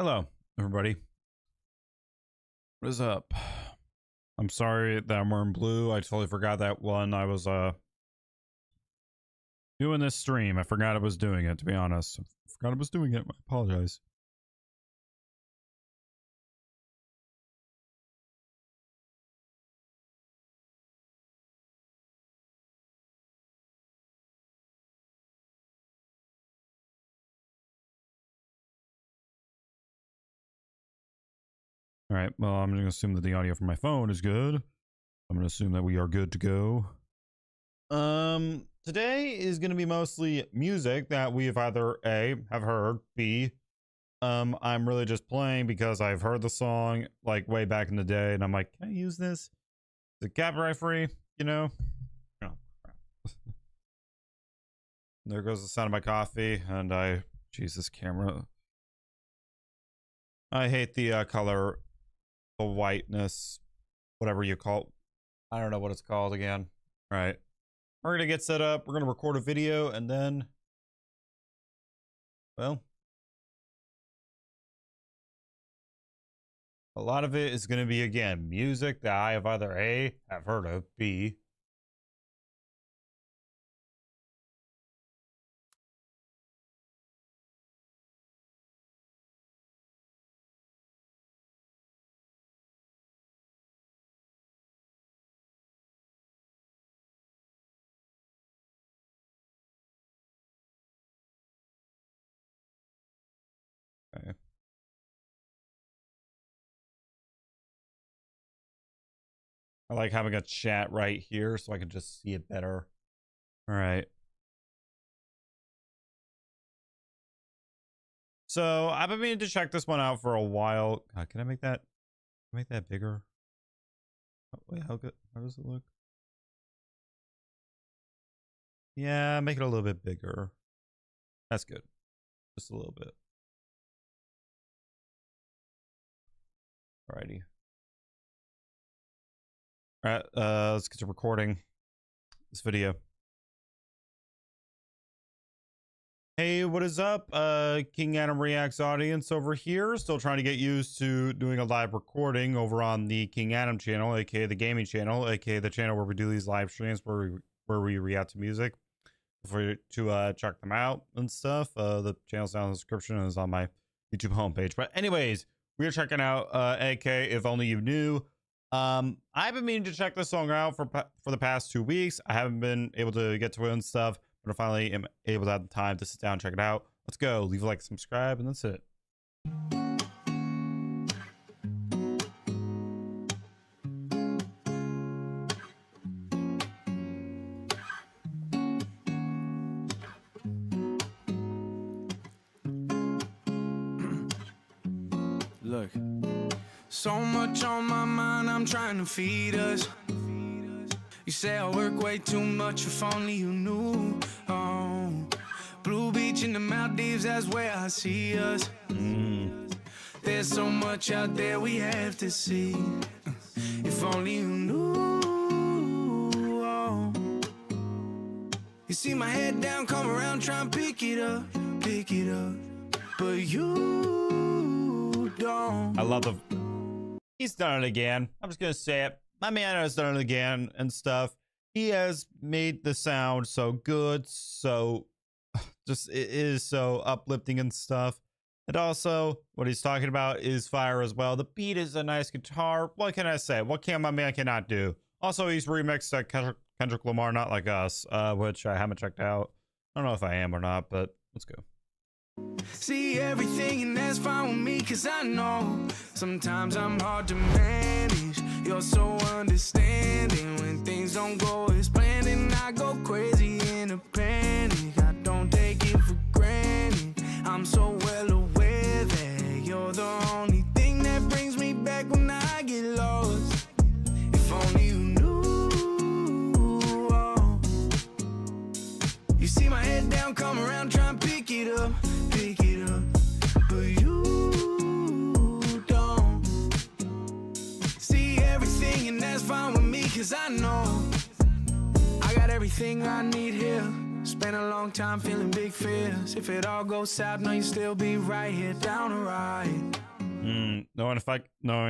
Hello, everybody. What is up? I'm sorry that I'm wearing blue. I totally forgot that one. I was doing this stream. I forgot I was doing it, to be honest. I forgot I was doing it. I apologize. All right, well, I'm going to assume that the audio from my phone is good. I'm going to assume that we are good to go. Today is going to be mostly music that we have either A, have heard, B, I'm really just playing because I've heard the song like way back in the day and I'm like, can I use this? Is it copyright free? You know? Oh, crap. There goes the sound of my coffee and Jesus, camera. I hate the color, the whiteness, whatever you call it. I don't know what it's called again. All right. We're going to get set up. We're going to record a video and then, well, a lot of it is going to be, again, music that I have either A, have heard of, B, okay. I like having a chat right here so I can just see it better. All right. So I've been meaning to check this one out for a while. Can I make that bigger? Oh, wait, how does it look? Yeah, make it a little bit bigger. That's good. Just a little bit. Alrighty. All right, let's get to recording this video. Hey, what is up? King Adam Reacts audience over here. Still trying to get used to doing a live recording over on the King Adam channel, aka the gaming channel, aka the channel where we do these live streams where we react to music. For you to check them out and stuff. The channel's down in the description and is on my YouTube homepage. But anyways, we are checking out AK If Only You Knew. I've been meaning to check this song out for the past 2 weeks. I haven't been able to get to it and stuff, but I finally am able to have the time to sit down and check it out. Let's go. Leave a like, subscribe, and that's it. Look, so much on my mind, I'm trying to feed us. You say I work way too much, if only you knew. Oh, Blue Beach in the Maldives, that's where I see us. There's so much out there we have to see. If only you knew. Oh. You see my head down, come around, try and pick it up, but you don't. I love the... He's done it again. I'm just gonna say it. My man has done it again and stuff. He has made the sound so good, so just it is so uplifting and stuff. And also, what he's talking about is fire as well. The beat is a nice guitar. What can I say? What can my man cannot do? Also, he's remixed Kendrick Lamar, Not Like Us, which I haven't checked out. I don't know if I am or not, but let's go. See everything and that's fine with me, cause I know sometimes I'm hard to manage. You're so understanding when things don't go as planned, and I go crazy in a panic. I don't take it for granted. I'm so well aware that you're the only thing that brings me back when I get lost. If only you knew. Oh. You see my head down, come around, try and pick it up, but you don't. See everything and that's fine with me, cause I know I got everything I need here. Been a long time feeling big fears. If it all goes south, know you still be right here down the ride.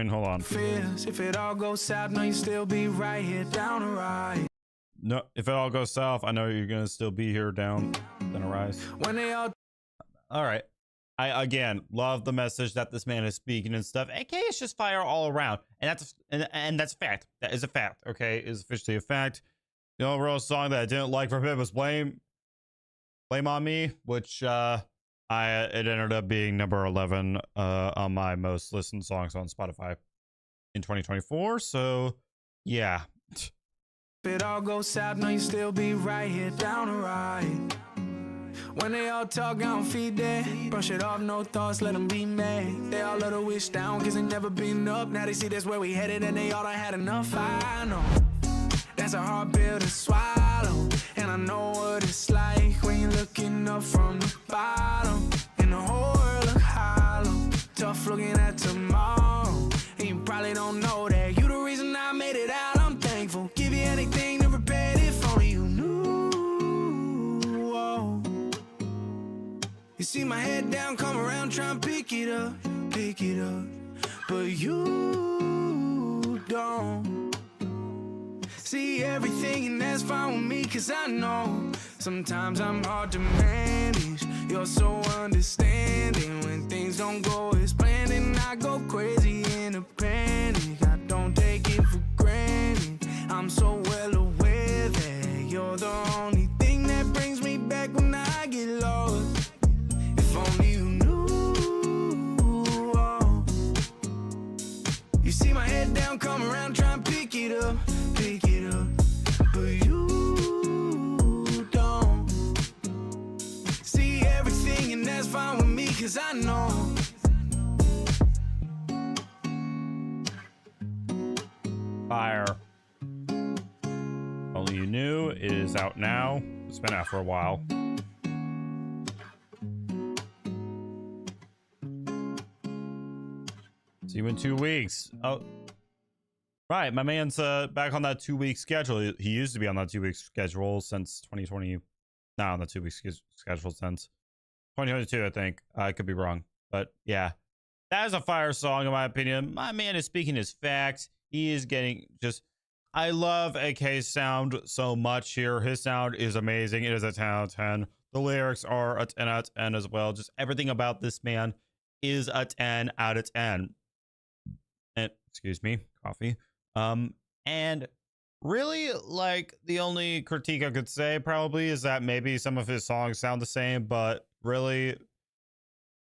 Hold on. Fears. If it all goes south, know you still be right here down the ride. No, if it all goes south, I know you're gonna still be here down a rise. When they all right. I again love the message that this man is speaking and stuff. AK is just fire all around, and that's a fact. That is a fact. Okay, is officially a fact. The overall song that I didn't like from him was Blame on Me, which it ended up being number 11 on my most listened songs on Spotify in 2024. So yeah. If it all goes south, know you still be right here down the ride. When they all talk, I don't feed that. Brush it off, no thoughts, let them be mad. They all let her wish down, cause they never been up. Now they see that's where we headed, and they all done had enough. I know that's a hard pill to swallow, and I know what it's like when you're looking up from the bottom, and the whole world look hollow. Tough looking at tomorrow, and you probably don't know that you the reason I made it out. I'm thankful, give you anything to repair it if only you knew. Whoa. You see my head down, come around, try and pick it up, but you don't see everything, and that's fine with me, cause I know sometimes I'm hard to manage. You're so understanding when things don't go as planned, and I go crazy in a panic. I don't take it for granted. I'm so well aware that you're the only thing that brings me back when I get lost. If only you knew. Oh. You see my head down, come around, try and pick it up, but you don't see everything, and that's fine with me, cause I know. Fire. Only You Knew is out now. It's been out for a while. See you in 2 weeks. Oh, right. My man's back on that 2-week schedule. He used to be on that 2-week schedule since 2020. Not on the 2-week schedule since 2022, I think. I could be wrong. But yeah, that is a fire song, in my opinion. My man is speaking his facts. He is getting just... I love AK's sound so much here. His sound is amazing. It is a 10 out of 10. The lyrics are a 10 out of 10 as well. Just everything about this man is a 10 out of 10. And excuse me, coffee. And really, like, the only critique I could say probably is that maybe some of his songs sound the same, but really,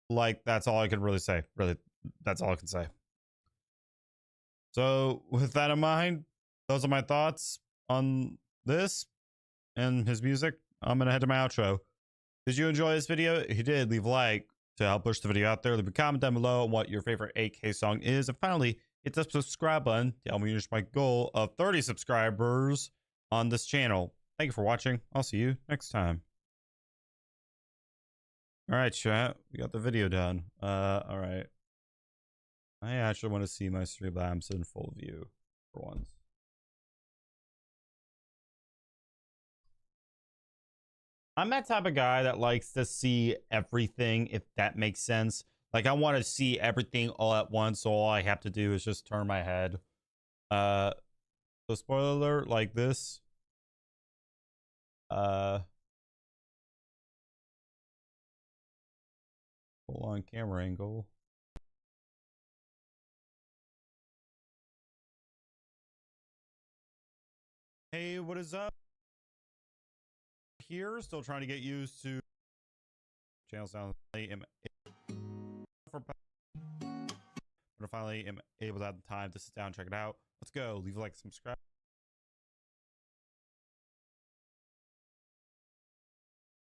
like, that's all I can really say. Really, that's all I can say. So with that in mind, those are my thoughts on this and his music. I'm gonna head to my outro. Did you enjoy this video? If you did, leave a like to help push the video out there. Leave a comment down below on what your favorite AK song is. And finally, hit the subscribe button to help me reach my goal of 30 subscribers on this channel. Thank you for watching. I'll see you next time. All right, chat. We got the video done. All right. I actually want to see my Streamlabs in full view for once. I'm that type of guy that likes to see everything, if that makes sense. Like, I want to see everything all at once, so all I have to do is just turn my head. So spoiler alert, like this. Full on camera angle. Hey, what is up? Here, still trying to get used to channel sound. But I finally am able to have the time to sit down and check it out. Let's go. Leave a like, subscribe.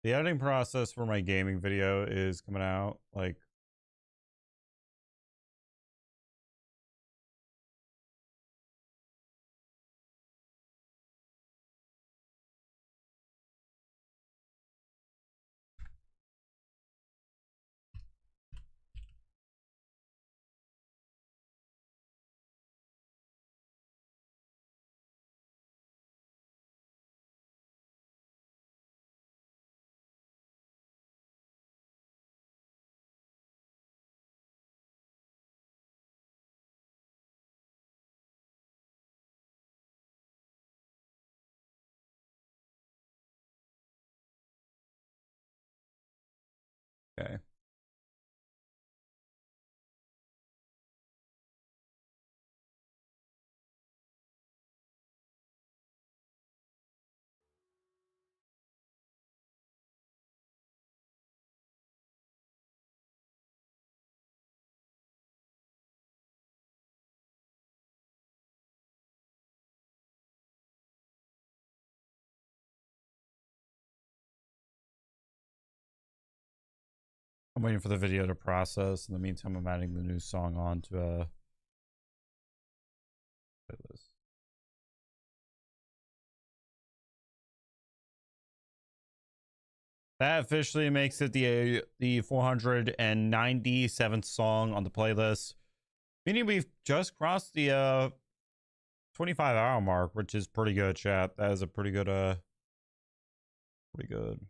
The editing process for my gaming video is coming out like Okay. I'm waiting for the video to process. In the meantime, I'm adding the new song on to a playlist. That officially makes it the 497th song on the playlist, meaning we've just crossed the 25-hour mark, which is pretty good, chat. That is a pretty good pretty good.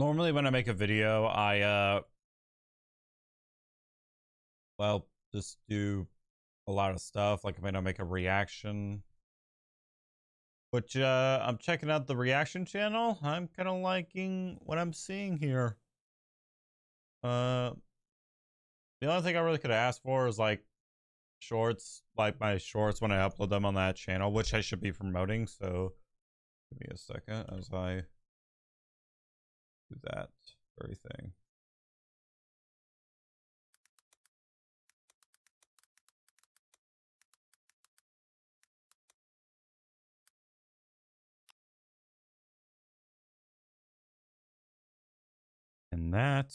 Normally when I make a video, I well, just do a lot of stuff. Like, I mean, I make a reaction, which I'm checking out the reaction channel. I'm kind of liking what I'm seeing here. The only thing I really could ask for is like shorts, like my shorts when I upload them on that channel, which I should be promoting. So give me a second as I do that very thing. And that.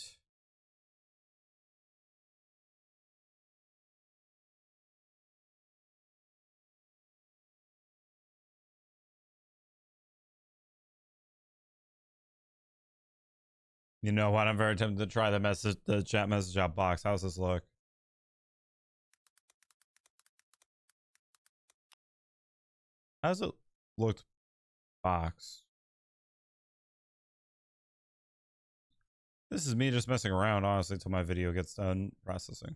You know what? I'm very tempted to try the chat message out box. How's this look? How's it looked box? This is me just messing around, honestly, until my video gets done processing.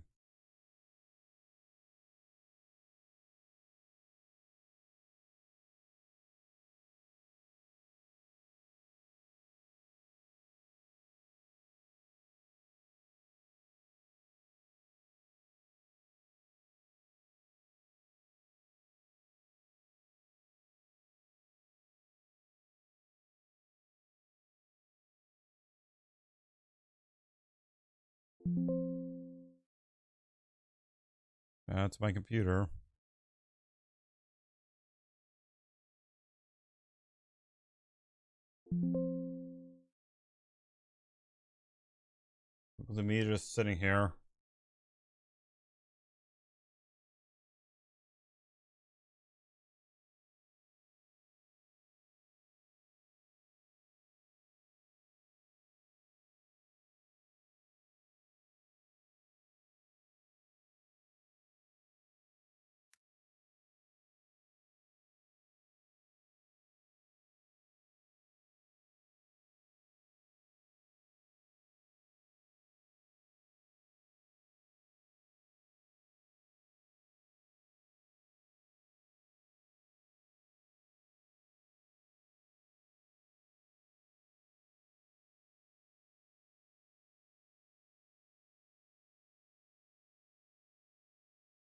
That's my computer. Look at me just sitting here.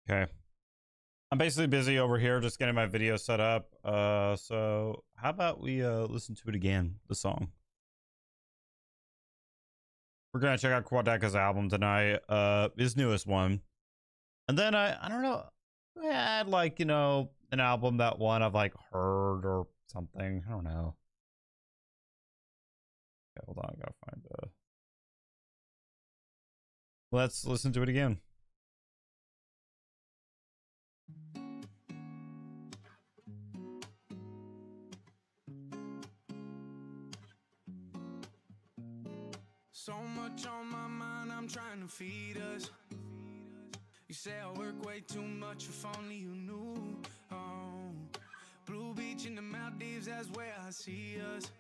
Okay. I'm basically busy over here just getting my video set up. So how about we listen to it again, the song. We're gonna check out Quadeca's album tonight, his newest one. And then I don't know, I had like, you know, an album that one I've like heard or something. I don't know. Okay, hold on, I gotta find let's listen to it again. So much on my mind, I'm trying to feed us. You say I work way too much, if only you knew. Oh, Blue Beach in the Maldives, that's where I see us.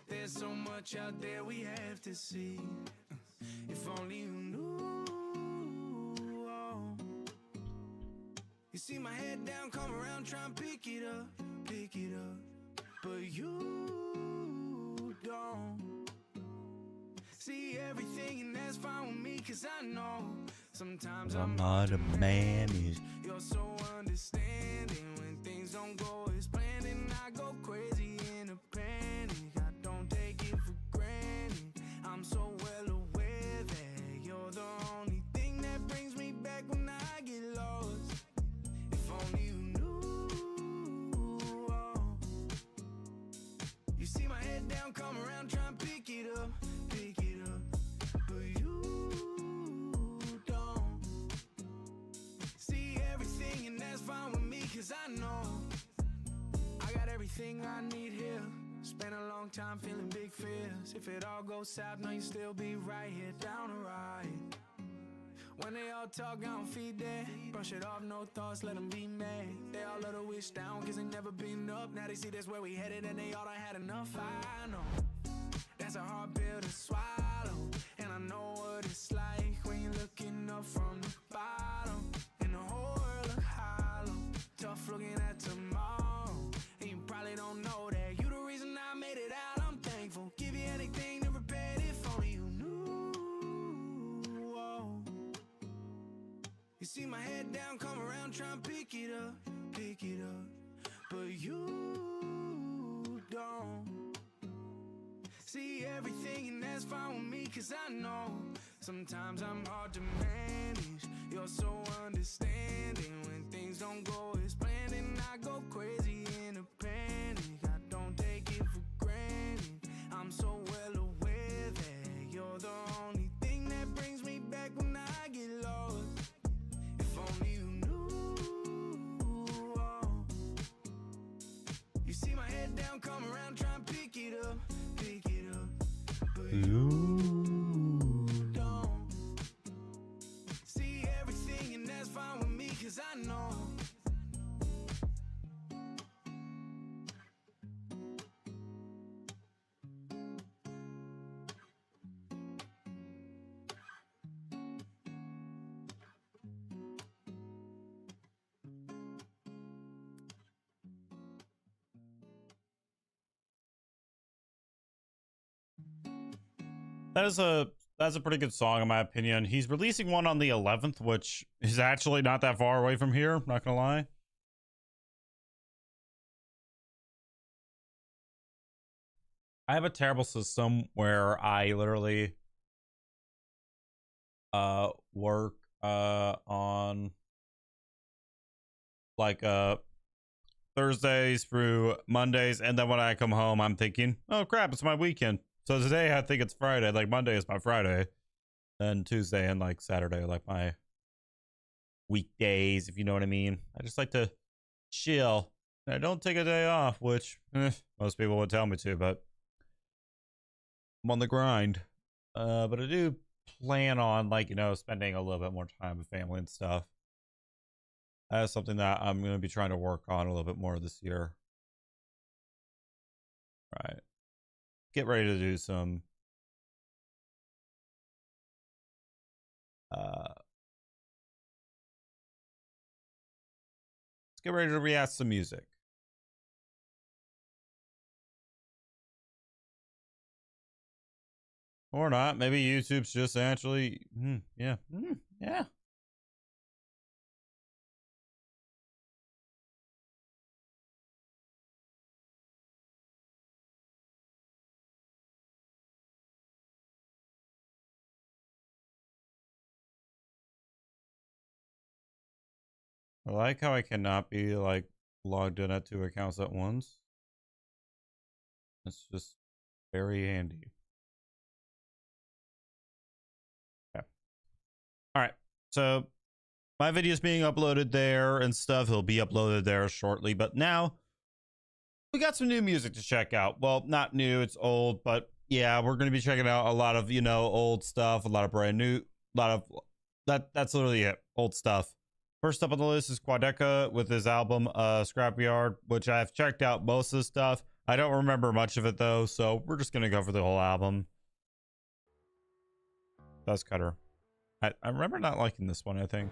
There there's so much out there we have to see. If only you knew. Oh. You see my head down, come around, try and pick it up, but you don't see everything, and that's fine with me, cause I know sometimes I'm hard to manage. You're so understanding when things don't go as planned, and I go crazy in a panic. I don't take it for granted. I'm so well aware that you're the only thing that brings me back when I get lost. If only you knew. Oh. You see my head down, come around, try and pick it up, but you don't see everything, and that's fine with me, cause I know I got everything I need here. Spent a long time feeling big fears. If it all goes south, know you still be right here down the ride. When they all talk, I don't feed that. Brush it off, no thoughts, let them be mad. They all let her wish down, cause they never been up. Now they see that's where we headed, and they all done had enough. I know that's a hard pill to swallow, and I know what it's like when you're looking up from the bottom, and the whole world look hollow. Tough looking at tomorrow, and you probably don't know that you the reason I made it out. I'm thankful, give you anything to repair it if only you knew. Oh. You see my head down, come around, try and pick it up, but you don't see everything, and that's fine with me, cause I know sometimes I'm hard to manage. You're so understanding when things don't go as planned, and I go crazy in a panic. I don't take it for granted. I'm so well aware that you're the only thing that brings me back when I get lost. If only you knew. Oh. You see my head down, come around, try and pick it up, but you don't see everything, and that's fine with me, cause I know. That's a pretty good song in my opinion. He's releasing one on the 11th, which is actually not that far away from here, not gonna lie. I have a terrible system where I literally work on like Thursdays through Mondays, and then when I come home I'm thinking, oh crap, it's my weekend. So today I think it's Friday, like Monday is my Friday, and Tuesday and like Saturday are like my weekdays, if you know what I mean. I just like to chill. I don't take a day off, which most people would tell me to, but I'm on the grind. But I do plan on, like, you know, spending a little bit more time with family and stuff. That's something that I'm going to be trying to work on a little bit more this year. Right. Get ready to do some let's get ready to react some music. Or not. Maybe YouTube's just actually yeah. Yeah. I like how I cannot be like logged in at 2 accounts at once. It's just very handy. Okay. All right. So my video is being uploaded there and stuff. It'll be uploaded there shortly. But now we got some new music to check out. Well, not new, it's old, but yeah, we're going to be checking out a lot of, you know, old stuff, a lot of brand new, a lot of that's literally it. Old stuff. First up on the list is Quadeca with his album Scrapyard, which I've checked out most of the stuff. I don't remember much of it though, so we're just gonna go for the whole album. Dust Cutter. I remember not liking this one, I think.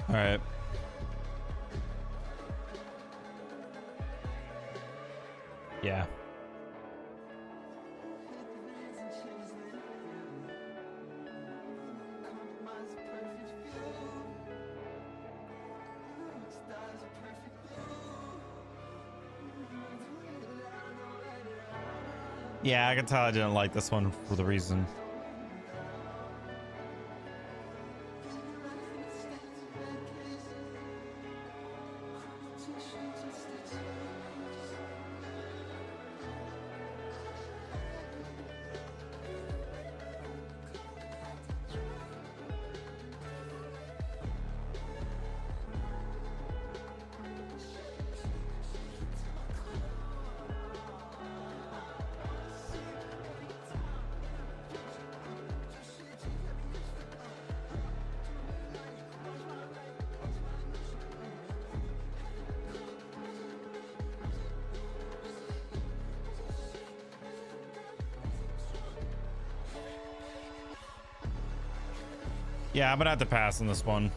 All right. Yeah. Yeah, I can tell I didn't like this one for the reason. Yeah, I'm gonna have to pass on this one.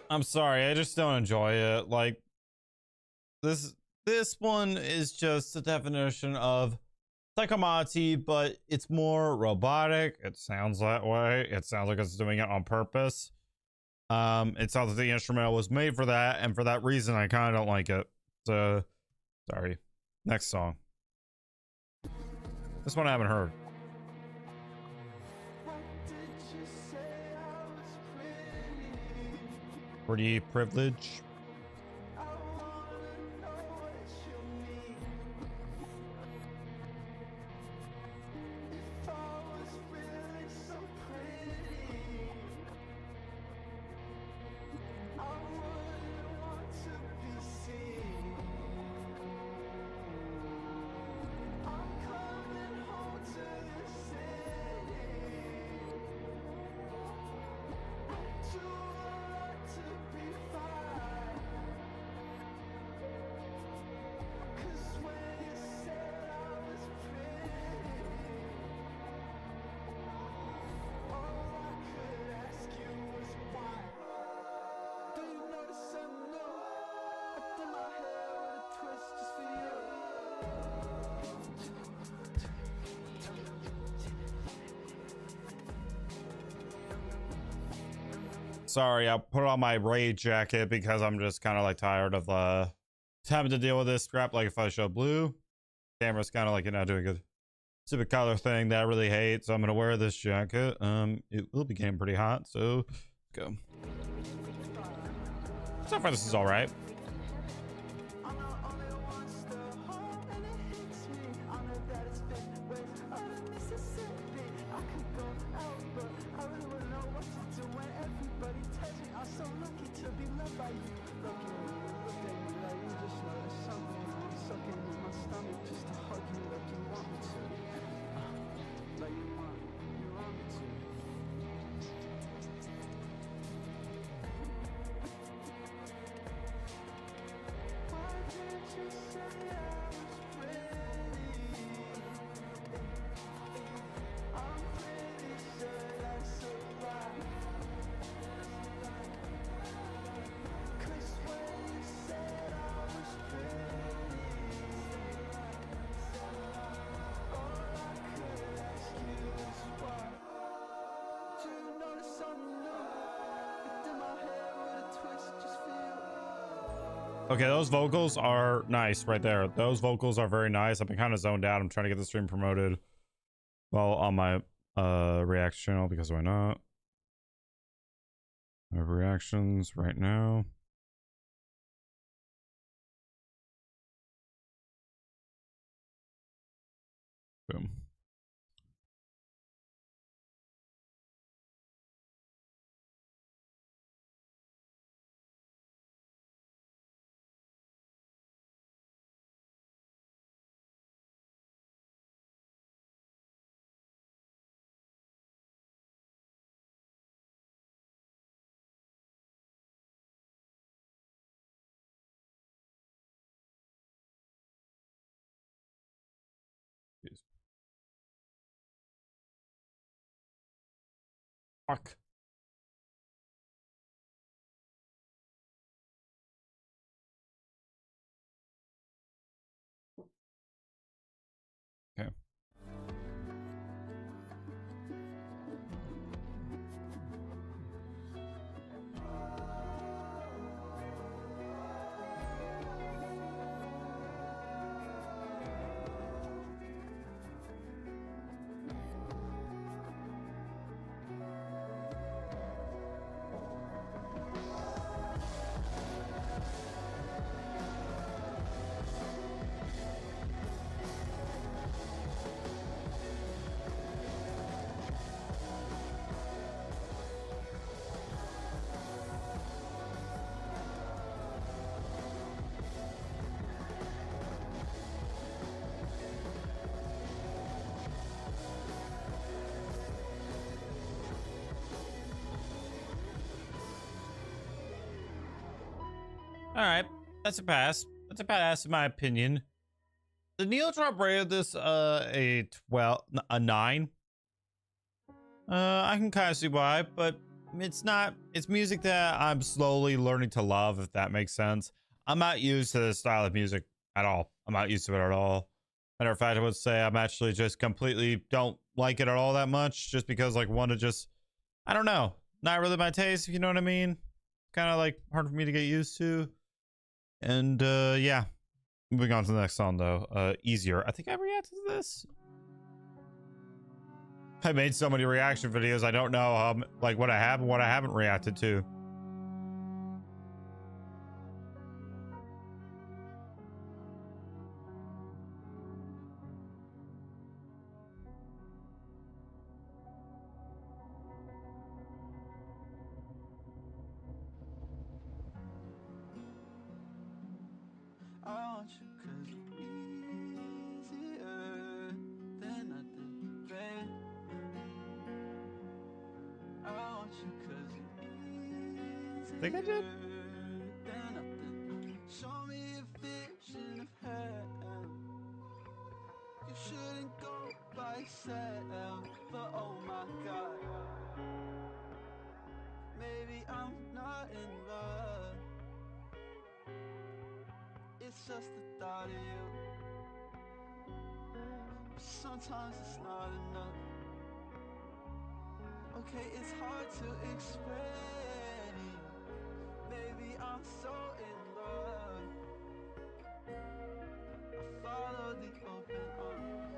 I'm sorry, I just don't enjoy it. Like this one is just the definition of Psychomati, but it's more robotic. It sounds that way. It sounds like it's doing it on purpose. It sounds like the instrumental was made for that, and for that reason I kind of don't like it. So sorry. Next song. This one I haven't heard. Pretty privilege. Sorry, I put on my raid jacket because I'm just kind of like tired of having to deal with this crap. Like if I show blue, camera's kind of like, you know, doing a stupid color thing that I really hate. So I'm gonna wear this jacket. It will be getting pretty hot, so let's go. So far this is all right. Okay, those vocals are nice right there. Those vocals are very nice. I've been kind of zoned out. I'm trying to get the stream promoted well on my reaction channel because why not? I have reactions right now. Boom. Jeez. Fuck. Okay. All right, that's a pass. That's a pass in my opinion. The Neotrop rated this a 12, a 9. I can kind of see why, but it's not. It's music that I'm slowly learning to love, if that makes sense. I'm not used to this style of music at all. I'm not used to it at all. Matter of fact, I would say I'm actually just completely don't like it at all that much, just because like one to just, I don't know, not really my taste, if you know what I mean. Kind of like hard for me to get used to. And yeah, moving on to the next song though. Easier. I think I reacted to this. I made so many reaction videos. I don't know like what I have and what I haven't reacted to. I want you 'cause you're easier than nothing, babe. I want you 'cause you're Think I did? easier than nothing. Show me a vision of hell. You shouldn't go by yourself, but oh my God, maybe I'm not in love. It's just the thought of you. Sometimes it's not enough. Okay, it's hard to explain. Maybe I'm so in love. I follow the open arms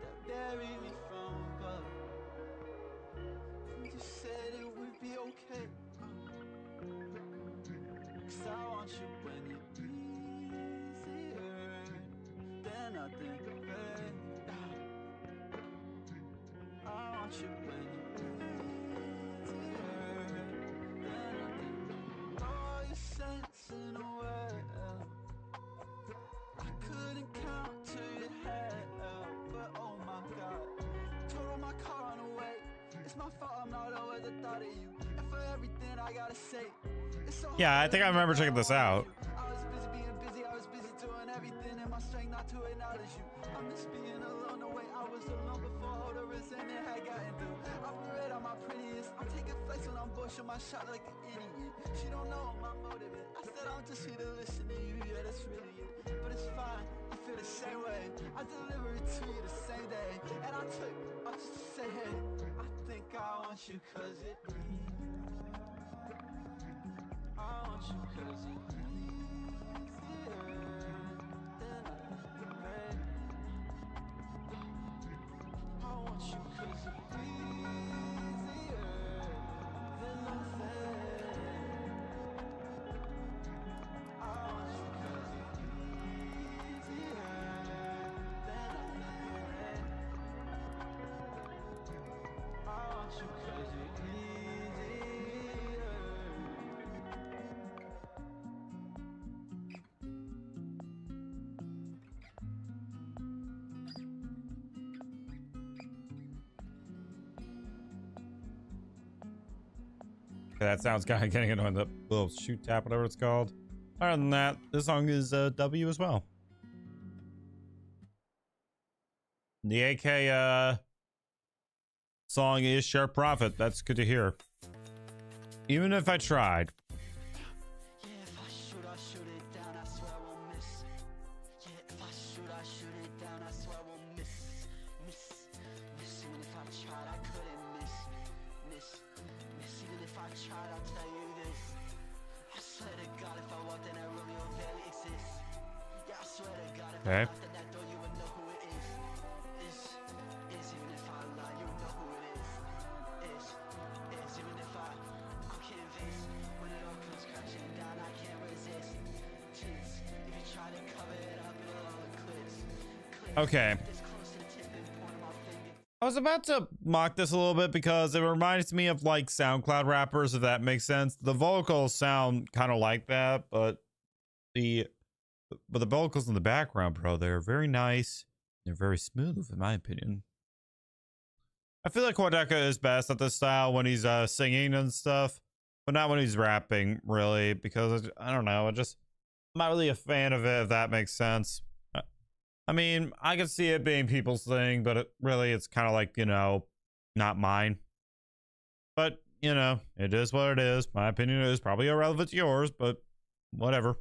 that bury me from above. You said it would be okay. 'Cause I want you when you're easier than nothing, babe. I want you when you're easier than nothing. All your sense in a well. I couldn't count to your head out, but oh my God, totaled my car on the way. It's my fault I'm not always the thought of you, and for everything I gotta say. Yeah, I think I remember checking this out. I was busy being busy, I was busy doing everything in my strength not to acknowledge you. I miss being alone the way I was alone before all the resentment had gotten through. I'm red on my prettiest, I'm taking flights when I'm bullshit my shot like an idiot. She don't know my motive is. I said I'm just here to listen to you, yeah, that's really it. But it's fine, you feel the same way. I deliver it to you the same day. And I took off just to say, hey, I think I want you 'cause it Okay, that sounds kind of getting annoying. The little shoot tap, whatever it's called. Other than that, this song is W as well. The AK song is Share Profit. That's good to hear. Even if I tried. Okay. Okay. I was about to mock this a little bit because it reminds me of like SoundCloud rappers, if that makes sense. The vocals sound kind of like that, but the vocals in the background, bro, they're very nice. They're very smooth, in my opinion. I feel like Quadeca is best at this style when he's singing and stuff, but not when he's rapping, really, because I don't know. I'm not really a fan of it, if that makes sense. I mean, I can see it being people's thing, but it's kind of like, you know, not mine. But, you know, it is what it is. My opinion is probably irrelevant to yours, but whatever.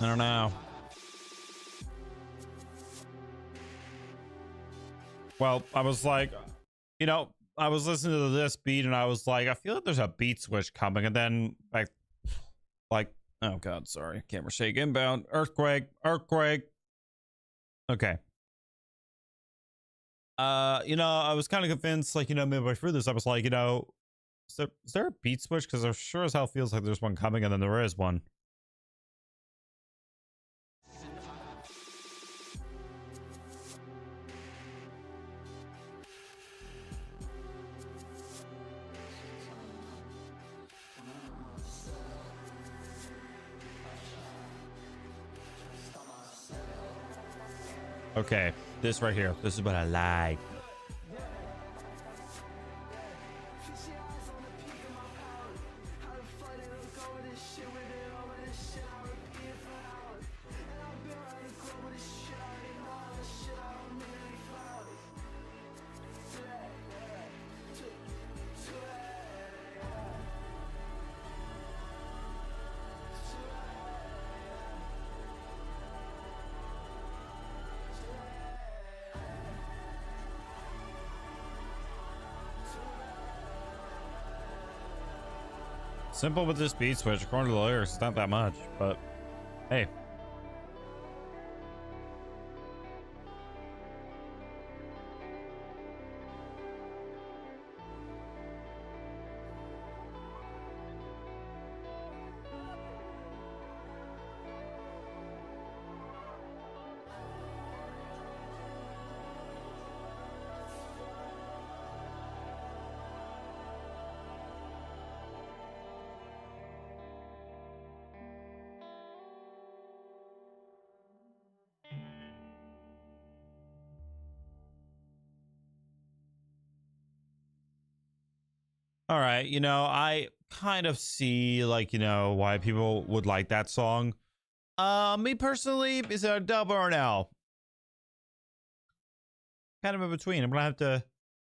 I don't know. Well, I was like, you know, I was listening to this beat and I was like, I feel like there's a beat switch coming, and then like, oh god, sorry, camera shake, inbound, earthquake. Okay. You know, I was kind of convinced, like, you know, midway through this, I was like, you know, is there a beat switch? Because there sure as hell feels like there's one coming, and then there is one. Okay, this right here. This is what I like. Simple with this beat switch, according to the lyrics, it's not that much, but hey. All right, I kind of see like, why people would like that song. Me personally, is it a dub or an L? Kind of in between. I'm gonna have to.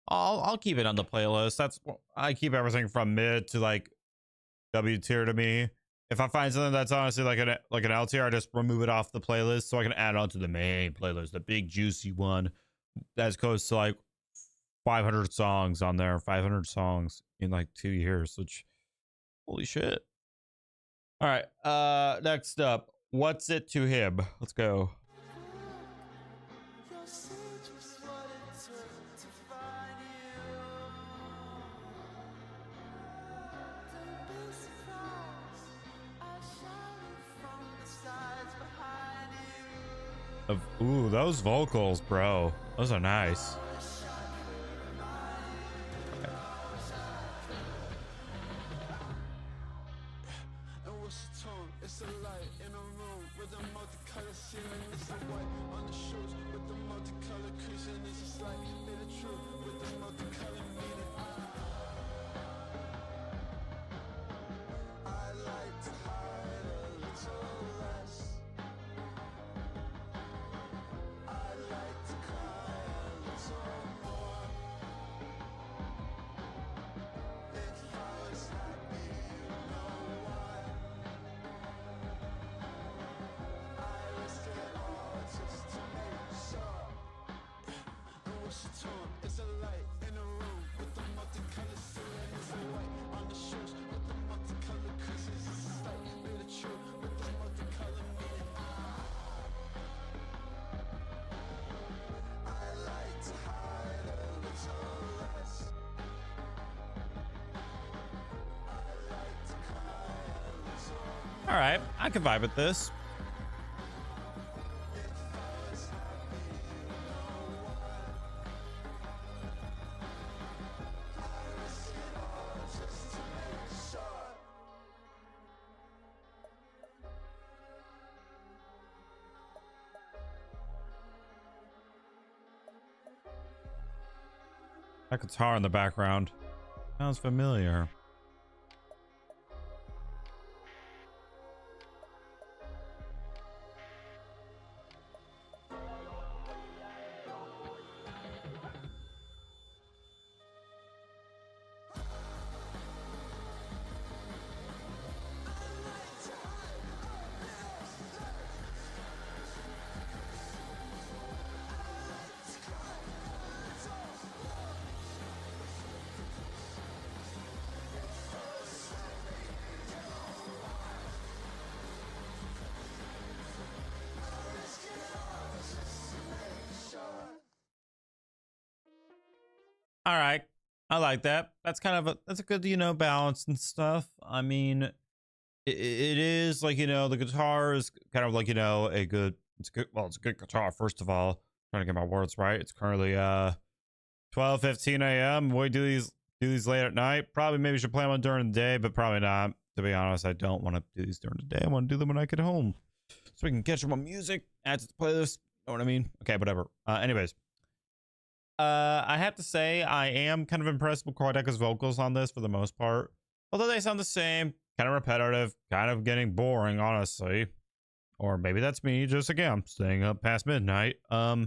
I'll keep it on the playlist. I keep everything from mid to like W tier to me. If I find something that's honestly like an L tier, I just remove it off the playlist so I can add on to the main playlist, the big juicy one that's close to like 500 songs on there. 500 songs in like 2 years, which holy shit. All right, next up, what's it to him? Let's go. Ooh, those vocals, bro. Those are nice. All right, I can vibe with this. That guitar in the background sounds familiar. All right, I like that. That's kind of that's a good balance and stuff. I mean, it is like the guitar is kind of like a good. It's good. Well, it's a good guitar. First of all, trying to get my words right. It's currently 12:15 a.m. We do these late at night. Probably maybe should play one during the day, but probably not. To be honest, I don't want to do these during the day. I want to do them when I get home, so we can catch up on music, add to the playlist. Know what I mean? Okay, whatever. Anyways. I have to say I am kind of impressed with Quadeca's vocals on this for the most part. Although they sound the same, kind of repetitive, kind of getting boring, honestly. Or maybe that's me just again staying up past midnight. I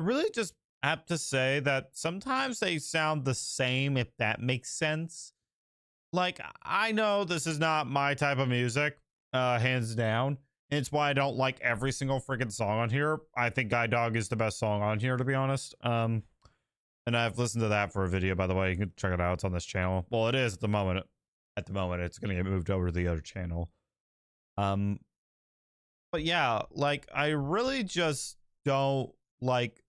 really just have to say that sometimes they sound the same, if that makes sense. Like, I know this is not my type of music, hands down. It's why I don't like every single freaking song on here. I think Guide Dog is the best song on here, to be honest. And I've listened to that for a video, by the way. You can check it out. It's on this channel. Well, it is at the moment. At the moment, it's going to get moved over to the other channel. But yeah, like, I really just don't like...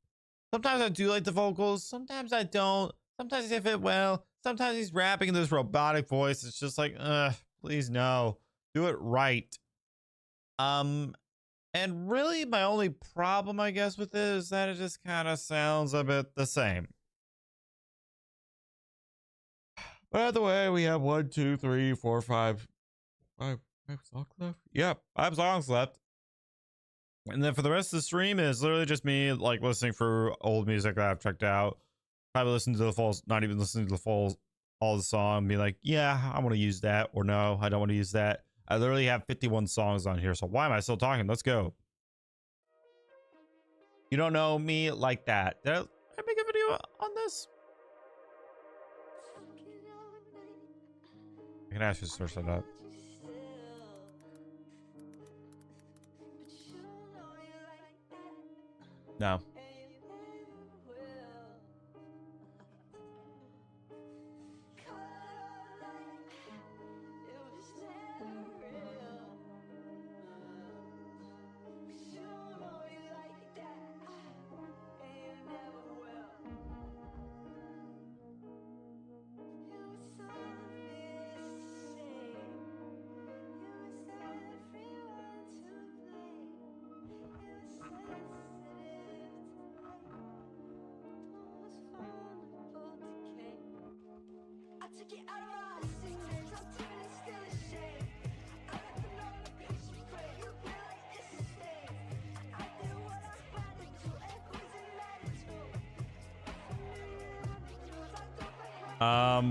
Sometimes I do like the vocals. Sometimes I don't. Sometimes they fit well. Sometimes he's rapping in this robotic voice. It's just like, please no. Do it right. And really my only problem, I guess, with it is that it just kind of sounds a bit the same. By the way, we have 1, 2, 3, 4, 5 songs left. Yep, 5 songs left. And then for the rest of the stream is literally just me like listening for old music that I've checked out. Probably listening to the full, not even listening to the full pause the song and be like, yeah, I want to use that, or no, I don't want to use that. I literally have 51 songs on here, so why am I still talking? Let's go. You don't know me like that. Did I make a video on this? I can actually search that up. No.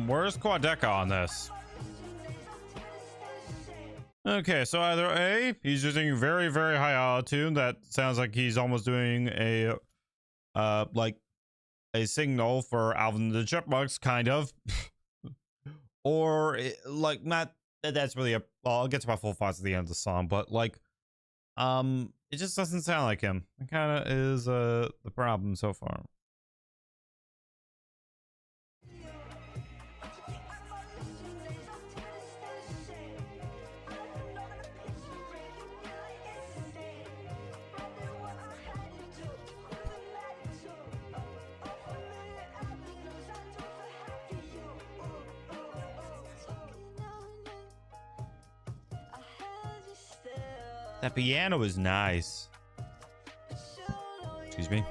Where's Quadeca on this? Okay, so either A, he's using very, very high auto-tune that sounds like he's almost doing a like a signal for Alvin and the Chipmunks, kind of. Or like not that's really a well, I'll get to my full thoughts at the end of the song, but like it just doesn't sound like him. It kind of is the problem so far. That piano is nice. Excuse me.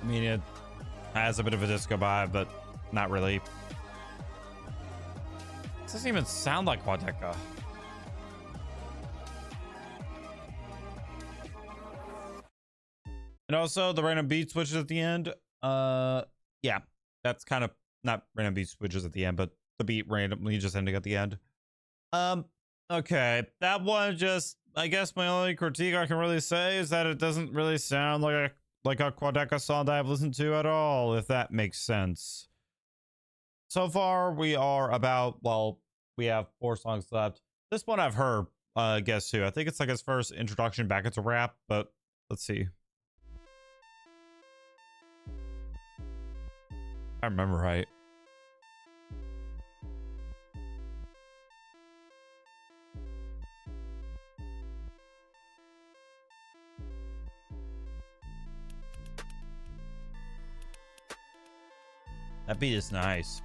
I mean, it has a bit of a disco vibe, but not really. It doesn't even sound like Quadeca. And also the random beat switches at the end. Yeah, that's kind of not random beat switches at the end, but the beat randomly just ending at the end. Okay, that one just, I guess my only critique I can really say is that it doesn't really sound like a Quadeca song that I've listened to at all, if that makes sense. So far, we are about, well, we have 4 songs left. This one I've heard, Guess Who. I think it's like his first introduction back into rap, but let's see. I remember right. That beat is nice.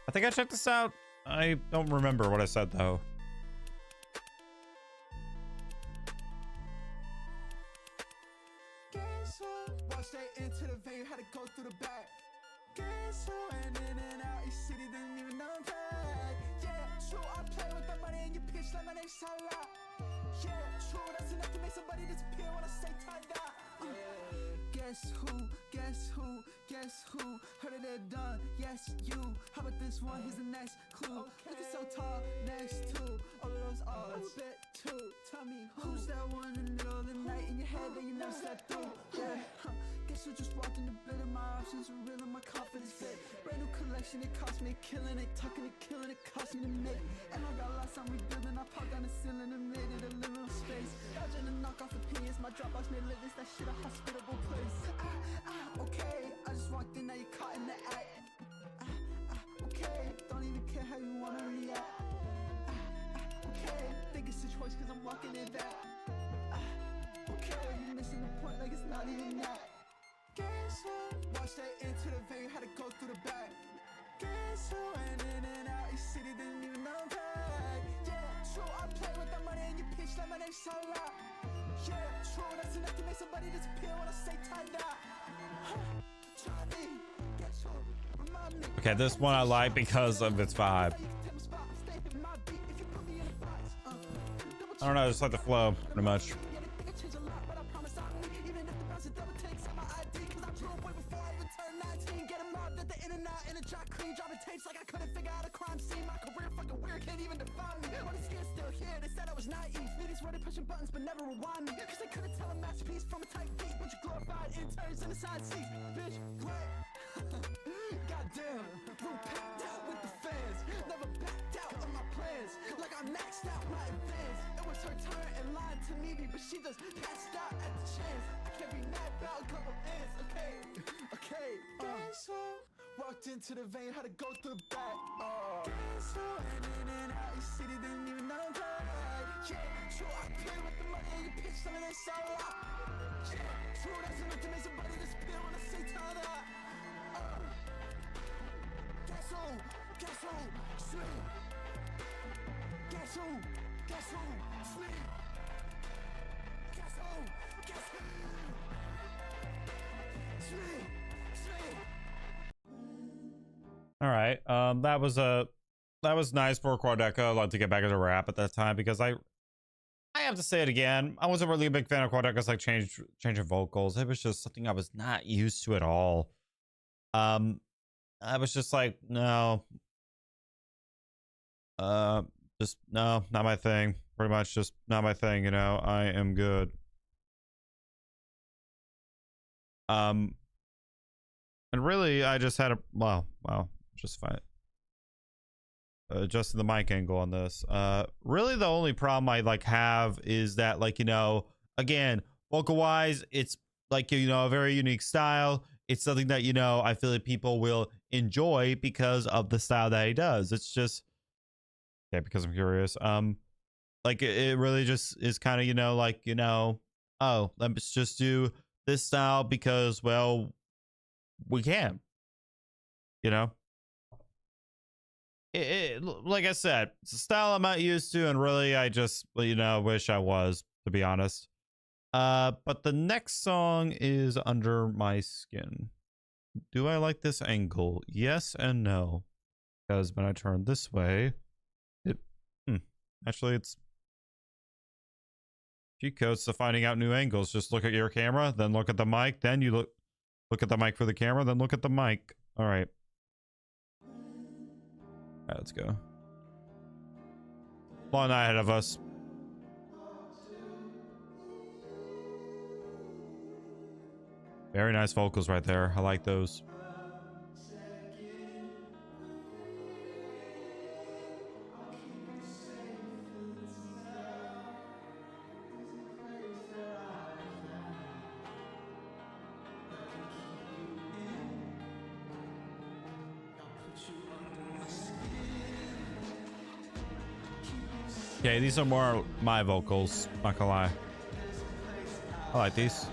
I think I checked this out I don't remember what I said though. Guess who? Walked straight into the venue, had to go through the back. Guess who? And in and out each city, didn't even know that. Yeah, true, I play with the money and you pitch like my name's Salah. Yeah, true, that's enough to make somebody disappear when I say tie-dye. Guess who? Guess who? Guess who? Heard of they're done? Yes, you. How about this one? Here's the next clue. Looking so tall, next to all of those odds. I bet too. Tell me who's that one in the middle of the night in your head that you never slept through? Yeah. Guess who just walked in the building? My options are real and my confidence fit. Brand new collection, it cost me killing it, tucking it, killing it, cost me to make. And I got lots, I'm rebuilding. I popped down the ceiling and made it a living room space. Dodging the knockoff opinions, my Dropbox made lit this, that shit a hospitable place. Okay, I just walked in, now you caught in the act. Okay, don't even care how you wanna react. Okay, think it's a choice cause I'm walking in that. Okay, you're missing the point like it's not even that. Guess who? Walked straight into the venue, had to go through the back. Guess who? And in and out each city, didn't even know that. Yeah, true, I play with the money and you pitch like my name's Salah. Yeah, true, that's enough to make somebody disappear when I say tie-dye. Johnny, guess who? Remind me. Okay, this one I like because of its vibe. I don't know, I just like the flow pretty much. Buttons, but never rewind me, cause they couldn't tell a masterpiece from a tight beat. Bunch of glorified interns in the side seat. Bitch, what? Goddamn, room packed out with the fans. Never backed out of my plans, like I maxed out my advance. It was her turn and lied to me, but she just passed out at the chance. I can't be mad about a couple ants, okay? Okay, guess who? Walked into the vein, had to go through the back. Guess who? And in and out each city, didn't even know that. Yeah, true, I play with the money and you pitch some of that Salah. Yeah, true, that's enough to make somebody disappear when I say tie-dye. Guess who? Guess who? Sleep. Guess who? Guess who? Sleep. Guess who? Guess who? Sleep. Sleep. All right, that was nice for Quadeca. I'd like to get back into rap at that time because I have to say it again. I wasn't really a big fan of Quadeca's like change of vocals. It was just something I was not used to at all. I was just like, no, just no, not my thing. Pretty much just not my thing. You know, I am good. And really, I just had a wow, just fine. Adjusting the mic angle on this. Really the only problem I like have is that, like, you know, again, vocal wise, it's like, you know, a very unique style. It's something that, you know, I feel like people will enjoy because of the style that he does. It's just, yeah, because I'm curious. Like it really just is kind of, you know, like, you know, oh, let's just do this style because, well, we can, you know. Like I said, it's a style I'm not used to, and really I just, you know, wish I was, to be honest. But the next song is Under My Skin. Do I like this angle? Yes and no, because when I turn this way, it actually it's cheat codes to finding out new angles. Just look at your camera, then look at the mic, then you look at the mic for the camera, then look at the mic. All right. All right, let's go. Long night ahead of us. Very nice vocals right there. I like those. Okay, these are more my vocals, not gonna lie. I like these.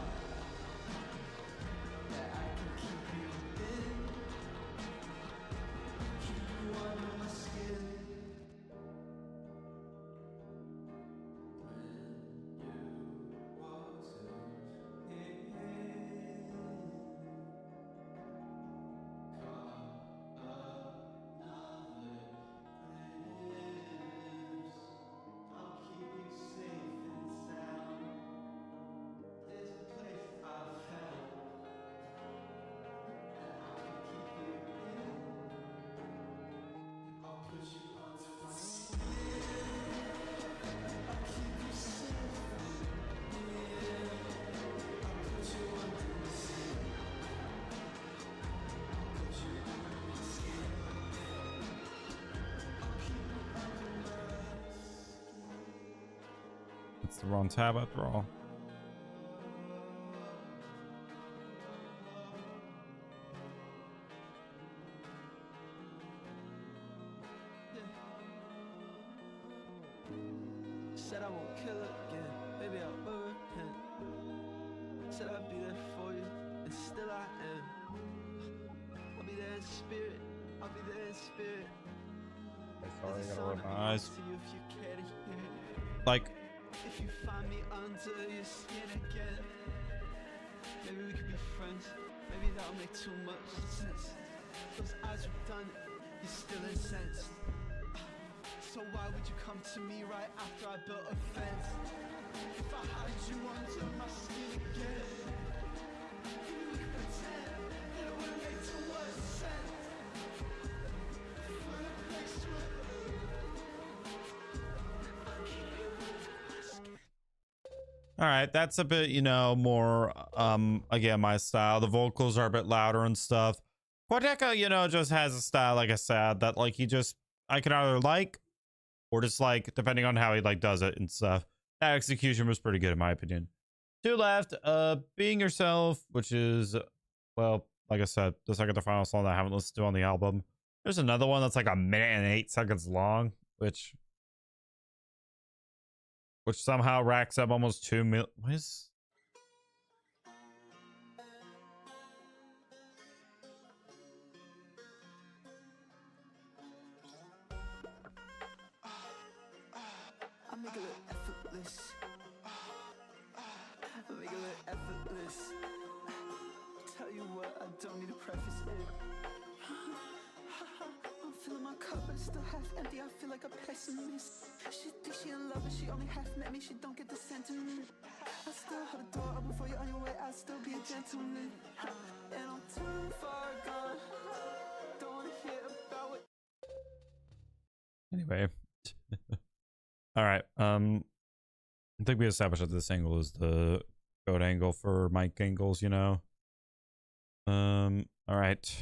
It's the wrong tab after all. Said I won't kill again, maybe I will repent. Said I'd be there for you, and still I am. I'll be there in spirit, I'll be there in spirit. Sorry, I gotta rub my eyes. To you if you care to hear it. Like, If you find me under your skin again, maybe we could be friends. Maybe that'll make too much sense. Those eyes have done it, you're still incensed. So why would you come to me right after I built a fence? If I hide you under my skin again, maybe we could pretend that it wouldn't make too much sense. Find a place where all right, that's a bit, you know, more again, my style. The vocals are a bit louder and stuff. Quadeca, you know, just has a style, like I said, that like I can either like or dislike, depending on how he like does it and stuff. That execution was pretty good in my opinion. Two left, Being Yourself, which is, well, like I said, the second to final song that I haven't listened to on the album. There's another one that's like 1 minute and 8 seconds long, which somehow racks up almost 2 million. What is? I make it look effortless. I make it look effortless. Tell you what, I don't need to preface it. I'm filling my cup, but it's still half empty. I feel like a pessimist. She thinks she in love, but she only half met me. She don't get the sentiment. I still hold the door open for you on your way. I'll still be a gentleman. And I'm too far gone. Don't wanna hear about what. Anyway. All right. I think we established that this angle is the goat angle for mic angles, you know. All right.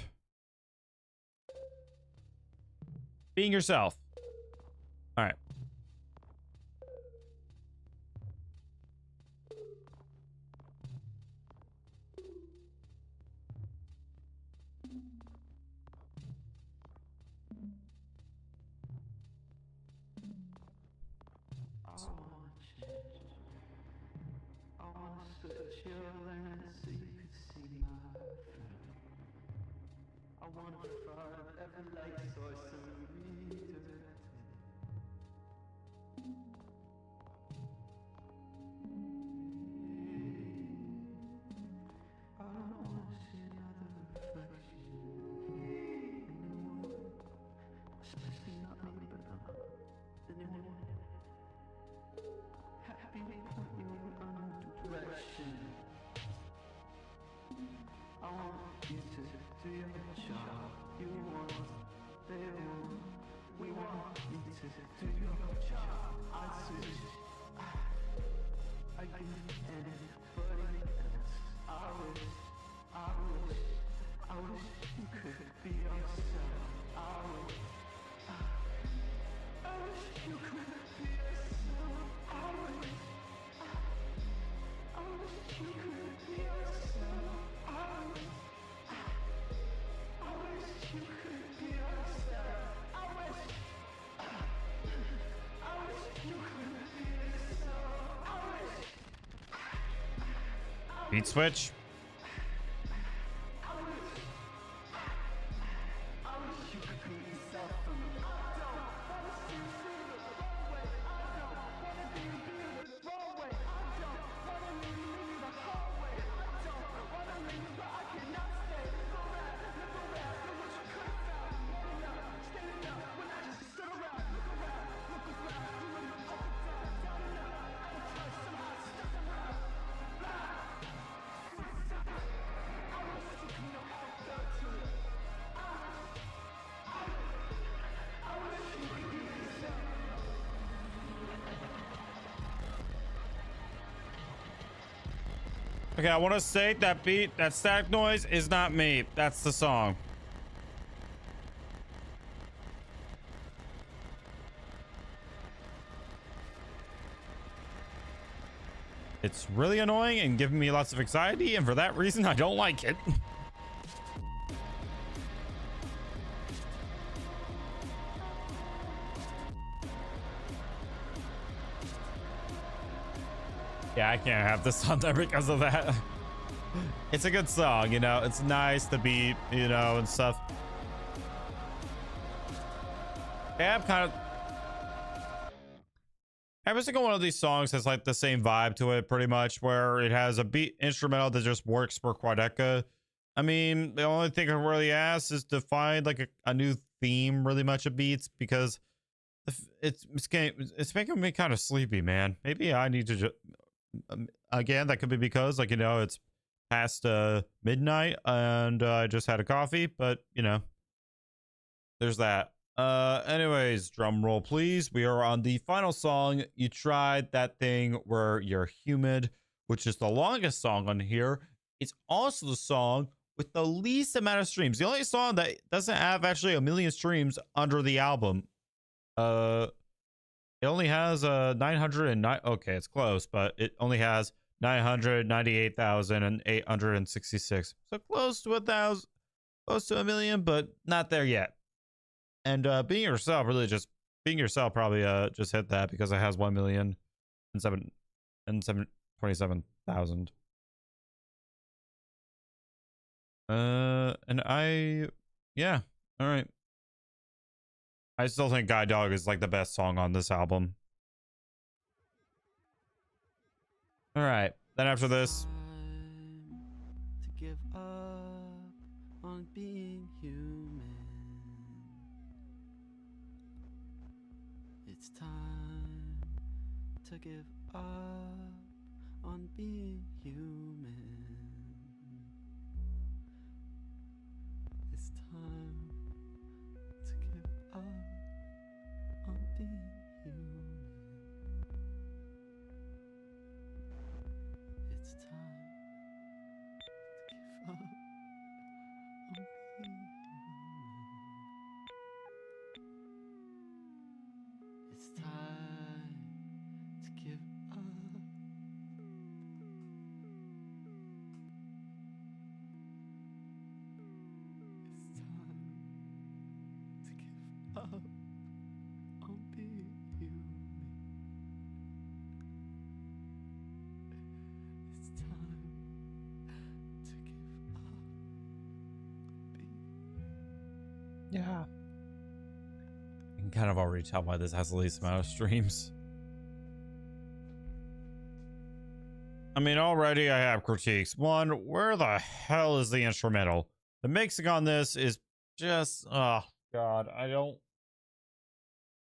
Being Yourself. All right. Beat switch. Okay, I want to state that beat, that static noise is not me. That's the song. It's really annoying and giving me lots of anxiety, and for that reason, I don't like it. Yeah, I can't have this on there because of that. It's a good song, you know. It's nice, the beat, you know, and stuff. Yeah, I'm kind of... Every single one of these songs has like the same vibe to it, pretty much, where it has a beat instrumental that just works for Quadeca. I mean, the only thing I really ask is to find like a new theme, really much of beats, because it's making me kind of sleepy, man. Maybe I need to just... again, that could be because, like, you know, it's past midnight and I just had a coffee, but you know, there's that. Anyways, drum roll please. We are on the final song. You Tried That Thing Where You're Humid, which is the longest song on here. It's also the song with the least amount of streams, the only song that doesn't have actually 1 million streams under the album. It only has 909. Okay, it's close, but it only has 998,866. So close to 1,000, close to 1 million, but not there yet. And Being Yourself really just Being Yourself probably just hit that because it has 1,727,000. And yeah, all right. I still think Guide Dog is like the best song on this album. All right. Then after this, to give up on being human. It's time to give up on being human. It's time to give up on being human. It's time to give up on being human. It's time to give up. It's time to give up on being human. It's time to give up being. yeah. You can kind of already tell why this has the least amount of streams. I mean, already I have critiques. One, where the hell is the instrumental? The mixing on this is just, oh god, I don't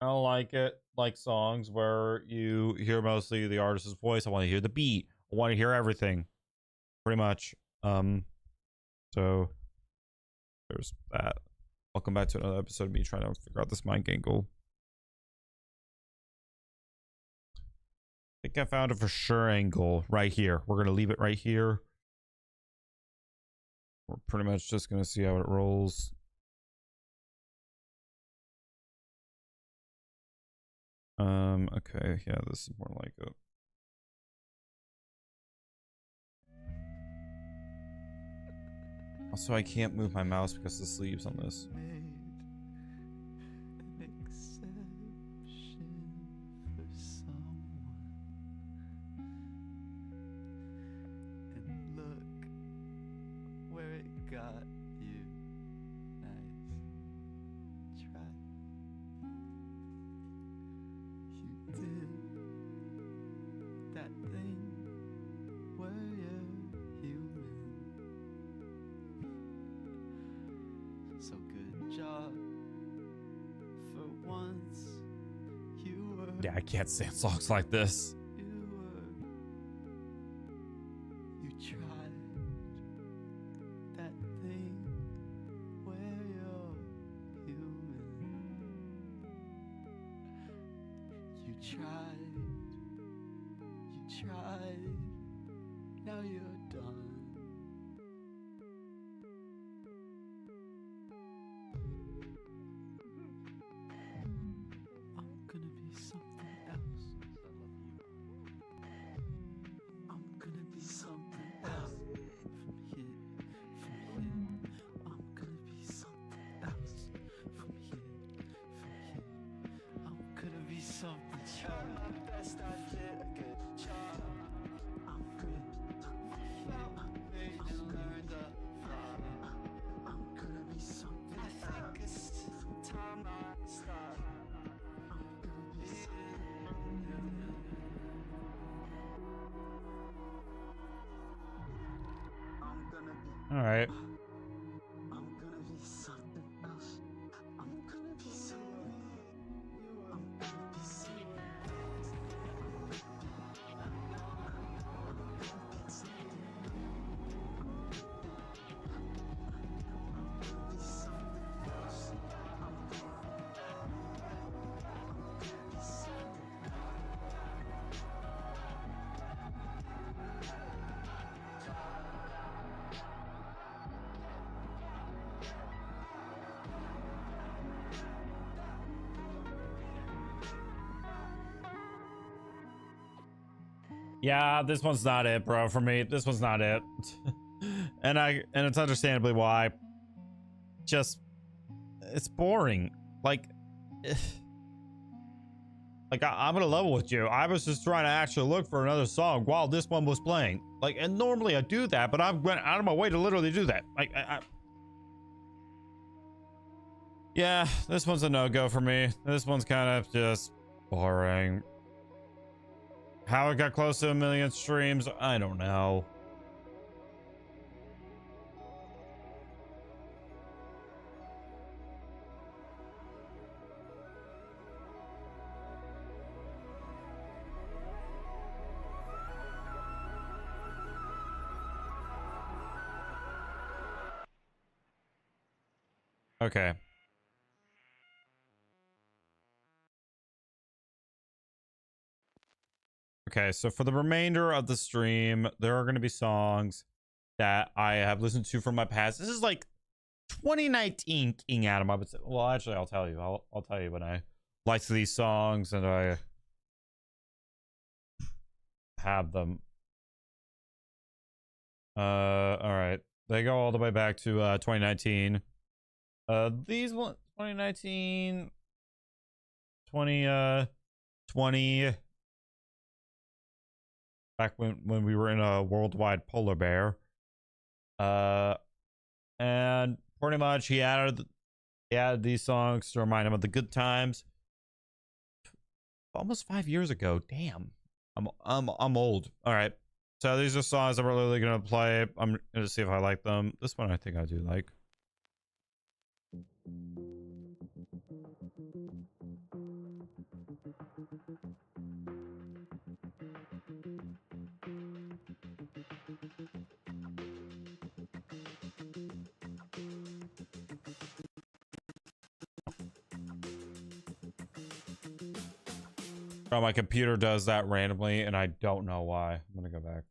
like it. Like songs where you hear mostly the artist's voice. I want to hear the beat. I want to hear everything, pretty much. So there's that. Welcome back to another episode of me trying to figure out this mind angle. I think I found a for sure angle right here. We're gonna leave it right here. We're pretty much just gonna see how it rolls. Okay, yeah, this is more like it. Also, I can't move my mouse because the sleeves on this. Made an exception for someone, and look where it got you. Nice try. You did that thing where you're human. So good job. For once, you were. Yeah, I can't stand songs like this. You tried that thing where you're human. You tried. Now you're done. I'm gonna be something else. All right. Yeah, this one's not it, bro. For me, this one's not it. and it's understandably why. Just, it's boring. Like, I'm gonna level with you. I was just trying to actually look for another song while this one was playing. Like, and normally I do that, but I'm going out of my way to literally do that. Like, yeah, this one's a no-go for me. This one's kind of just boring. How it got close to 1 million streams, I don't know. Okay. Okay, so for the remainder of the stream, there are going to be songs that I have listened to from my past. This is like 2019 King Adam, I would say. Well, actually, I'll tell you. I'll tell you when I like these songs and I have them. All right. They go all the way back to 2019. These one 2019, 2020. Back when we were in a worldwide polar bear. And pretty much he added these songs to remind him of the good times. Almost 5 years ago. Damn. I'm old. All right. So these are songs that we're literally gonna play. I'm gonna see if I like them. This one I think I do like. Oh, my computer does that randomly, and I don't know why. I'm gonna go back.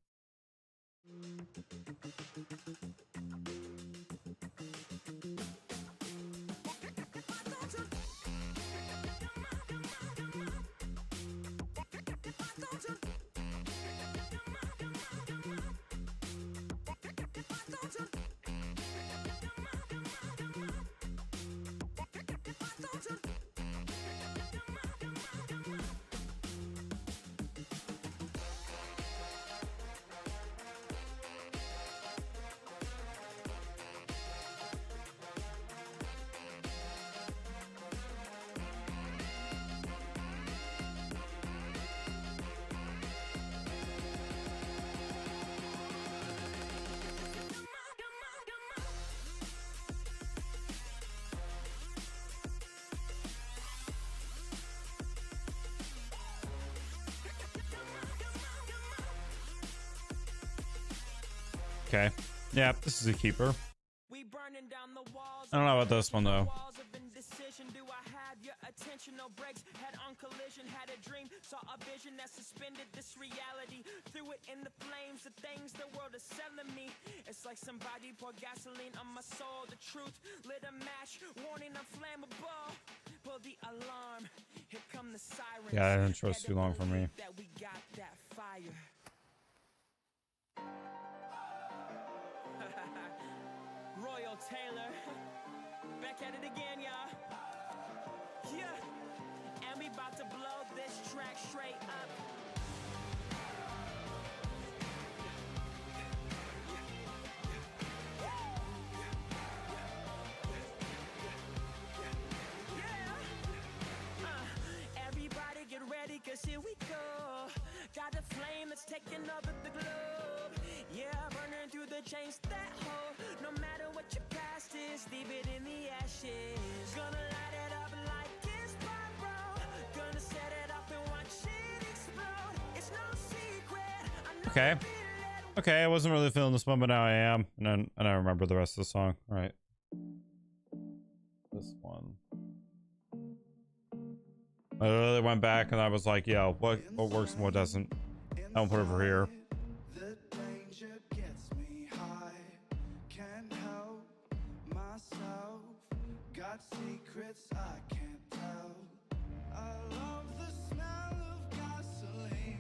Okay. Yeah, this is a keeper. I don't know about this one though. No breaks, head on collision, had a dream, saw a vision that suspended this reality, threw it in the flames, the things the world is selling me. It's like somebody poured gasoline on my soul, the truth, lit a match, warning I'm flammable. Pull the alarm, here come the sirens. Yeah, that intro's too long for me. That we got that fire. Royal Taylor, back at it again, y'all. Yeah, and we about to blow this track straight up. Everybody get ready, cause here we go. Got a flame that's taking over the globe. Yeah, burning through the could change that whole. No matter what your past is, leave it in the ashes. Gonna light it up like it's pyro. Gonna set it up and watch it explode. It's no secret. I know Okay. Okay, I wasn't really feeling this one, but now I am. And then I remember the rest of the song. All right. This one. I literally went back and I was like, yo, what works and what doesn't? I don't put it over here. The danger gets me high. Can't help myself. Got secrets I can't tell. I love the smell of gasoline.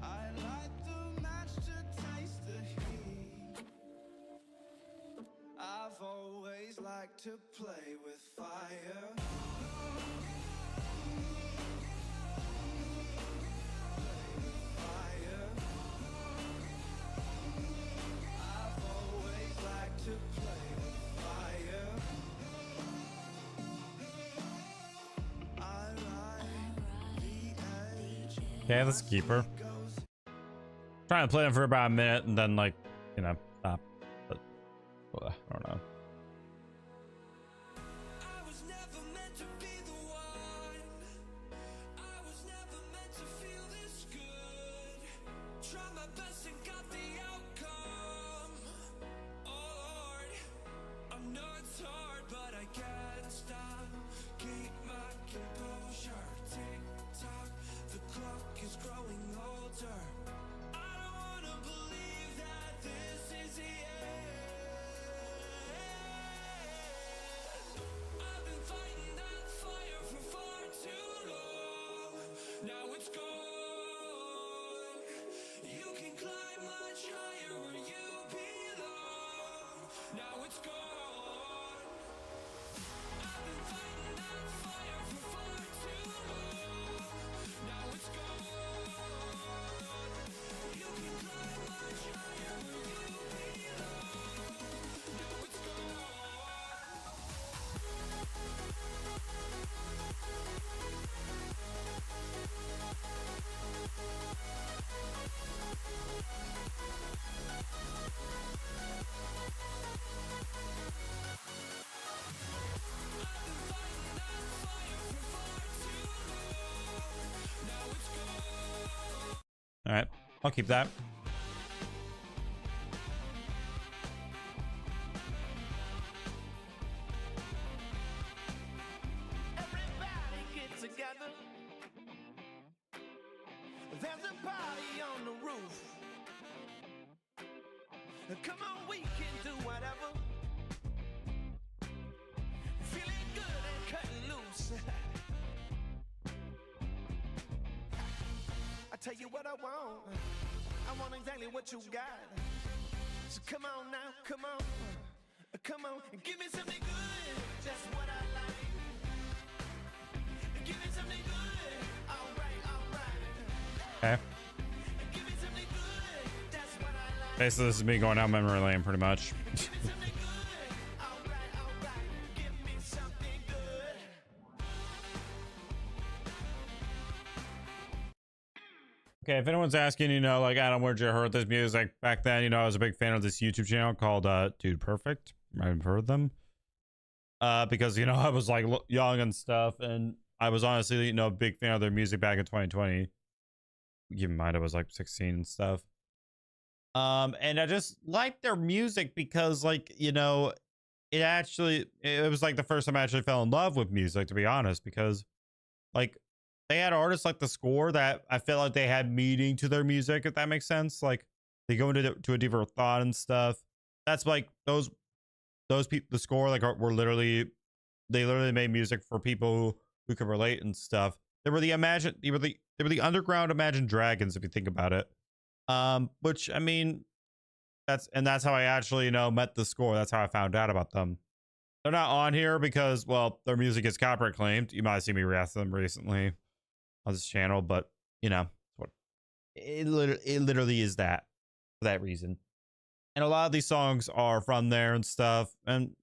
I light the match to taste the heat. I've always liked to play with fire. I've always liked to play with fire. I ride the edge. Okay, let's keep her. Trying to play them for about a minute and then, like, you know, stop. But I don't know. I was never meant to be the one. I was never meant to feel this good. Try my best and got the outcome. Oh Lord, I know it's hard, but I can't stop. Keep my composure. Tick tock, the clock is growing older. I don't wanna believe that this is the end. I've been fighting that fire for far too long. Now it's gone. You can climb much higher where you belong. Now it's gone. I've been fighting that fire for far too long. Now it's gone. You can climb much higher where you belong. Now it's gone. All right, I'll keep that. Everybody get together. There's a party on the roof. Come on, we can do whatever. Feeling good and cutting loose. I tell you what I want. I want exactly what you got. So come on now, come on. Come on, give me something good. Just what I like. Give me something good. All right, all right. Okay. Give me something good. That's what I like. Basically, this is me going down memory lane pretty much. Give me something good. All right, all right. Give me something good. Okay, if anyone's asking, you know, like, Adam, where'd you heard this music? Back then, you know, I was a big fan of this YouTube channel called Dude Perfect. I've heard them. Because, you know, I was like young and stuff, and I was honestly, you know, a big fan of their music back in 2020. Keep in mind, I was like 16 and stuff. And I just liked their music because, like, you know, it was like the first time I actually fell in love with music, to be honest, because, like, they had artists like The Score that I felt like they had meaning to their music, if that makes sense. Like, they go into a deeper thought and stuff. That's like those people. The Score, like, were literally made music for people who could relate and stuff. They were the underground Imagine Dragons, if you think about it. Which, I mean, that's how I actually, you know, met The Score. That's how I found out about them. They're not on here because, well, their music is copyright claimed. You might have seen me react to them recently on this channel, but, you know, it literally is that for that reason. And a lot of these songs are from there and stuff. And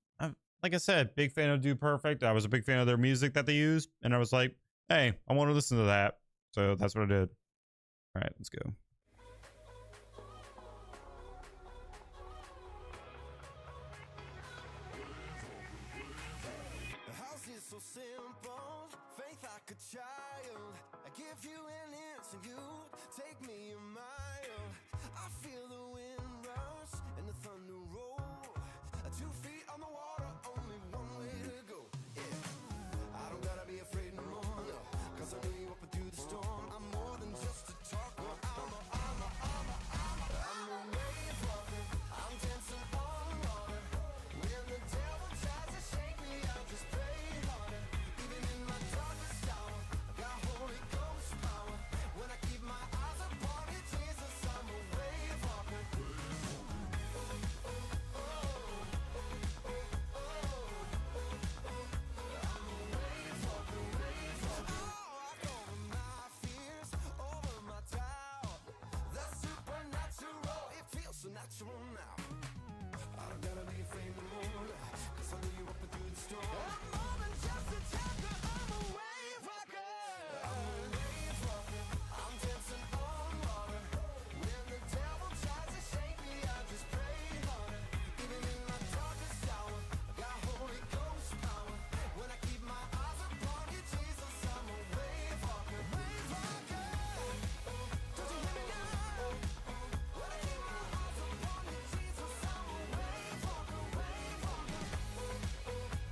like I said, big fan of Dude Perfect. I was a big fan of their music that they used, and I was like, hey, I want to listen to that. So that's what I did. All right, let's go. bones, faith like a child. I give you an inch and you take me a mile. I feel the wind rush and the thunder roll. 2 feet on the water, only one way to go. Yeah, I don't gotta be afraid no more, no, 'cause I know you up and through the storm. I'm more than just a talker. I'm a wave walker. I'm dancing on water. When the devil tries to shake me, I just pray harder. Even in my darkest hour, I got Holy Ghost power. When I keep my eyes upon you, Jesus, I'm a wave walker. Natural now. I don't gotta be afraid no more, 'cause I know you up and through the storm. I'm more than just a talker, I'm a wave walker. I'm a wave walker. I'm dancing on water. When the devil tries to shake me, I just pray harder. Even in my darkest hour, I got Holy Ghost power. When I keep my eyes upon you, Jesus, I'm a wave walker. Wave walker. Don't you hear me now? When I keep my eyes upon you, Jesus, I'm a wave walker, wave walker.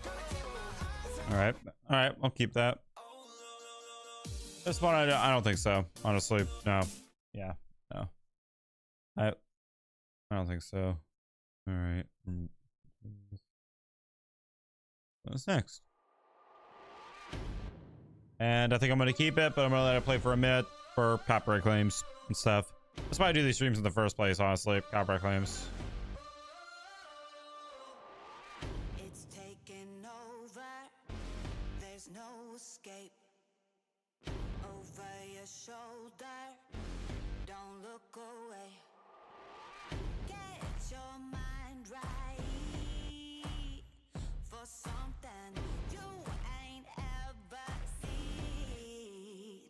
Gotta keep my eyes on. All right, I'll keep that. This one, I don't think so. Honestly, no. Yeah, no. I don't think so. All right. What's next? And I think I'm gonna keep it, but I'm gonna let it play for a minute for copyright claims and stuff. That's why I do these streams in the first place, honestly. Copyright claims. It's taken over. There's no escape. Over your shoulder. Don't look away. Get your mind right for something you ain't ever seen.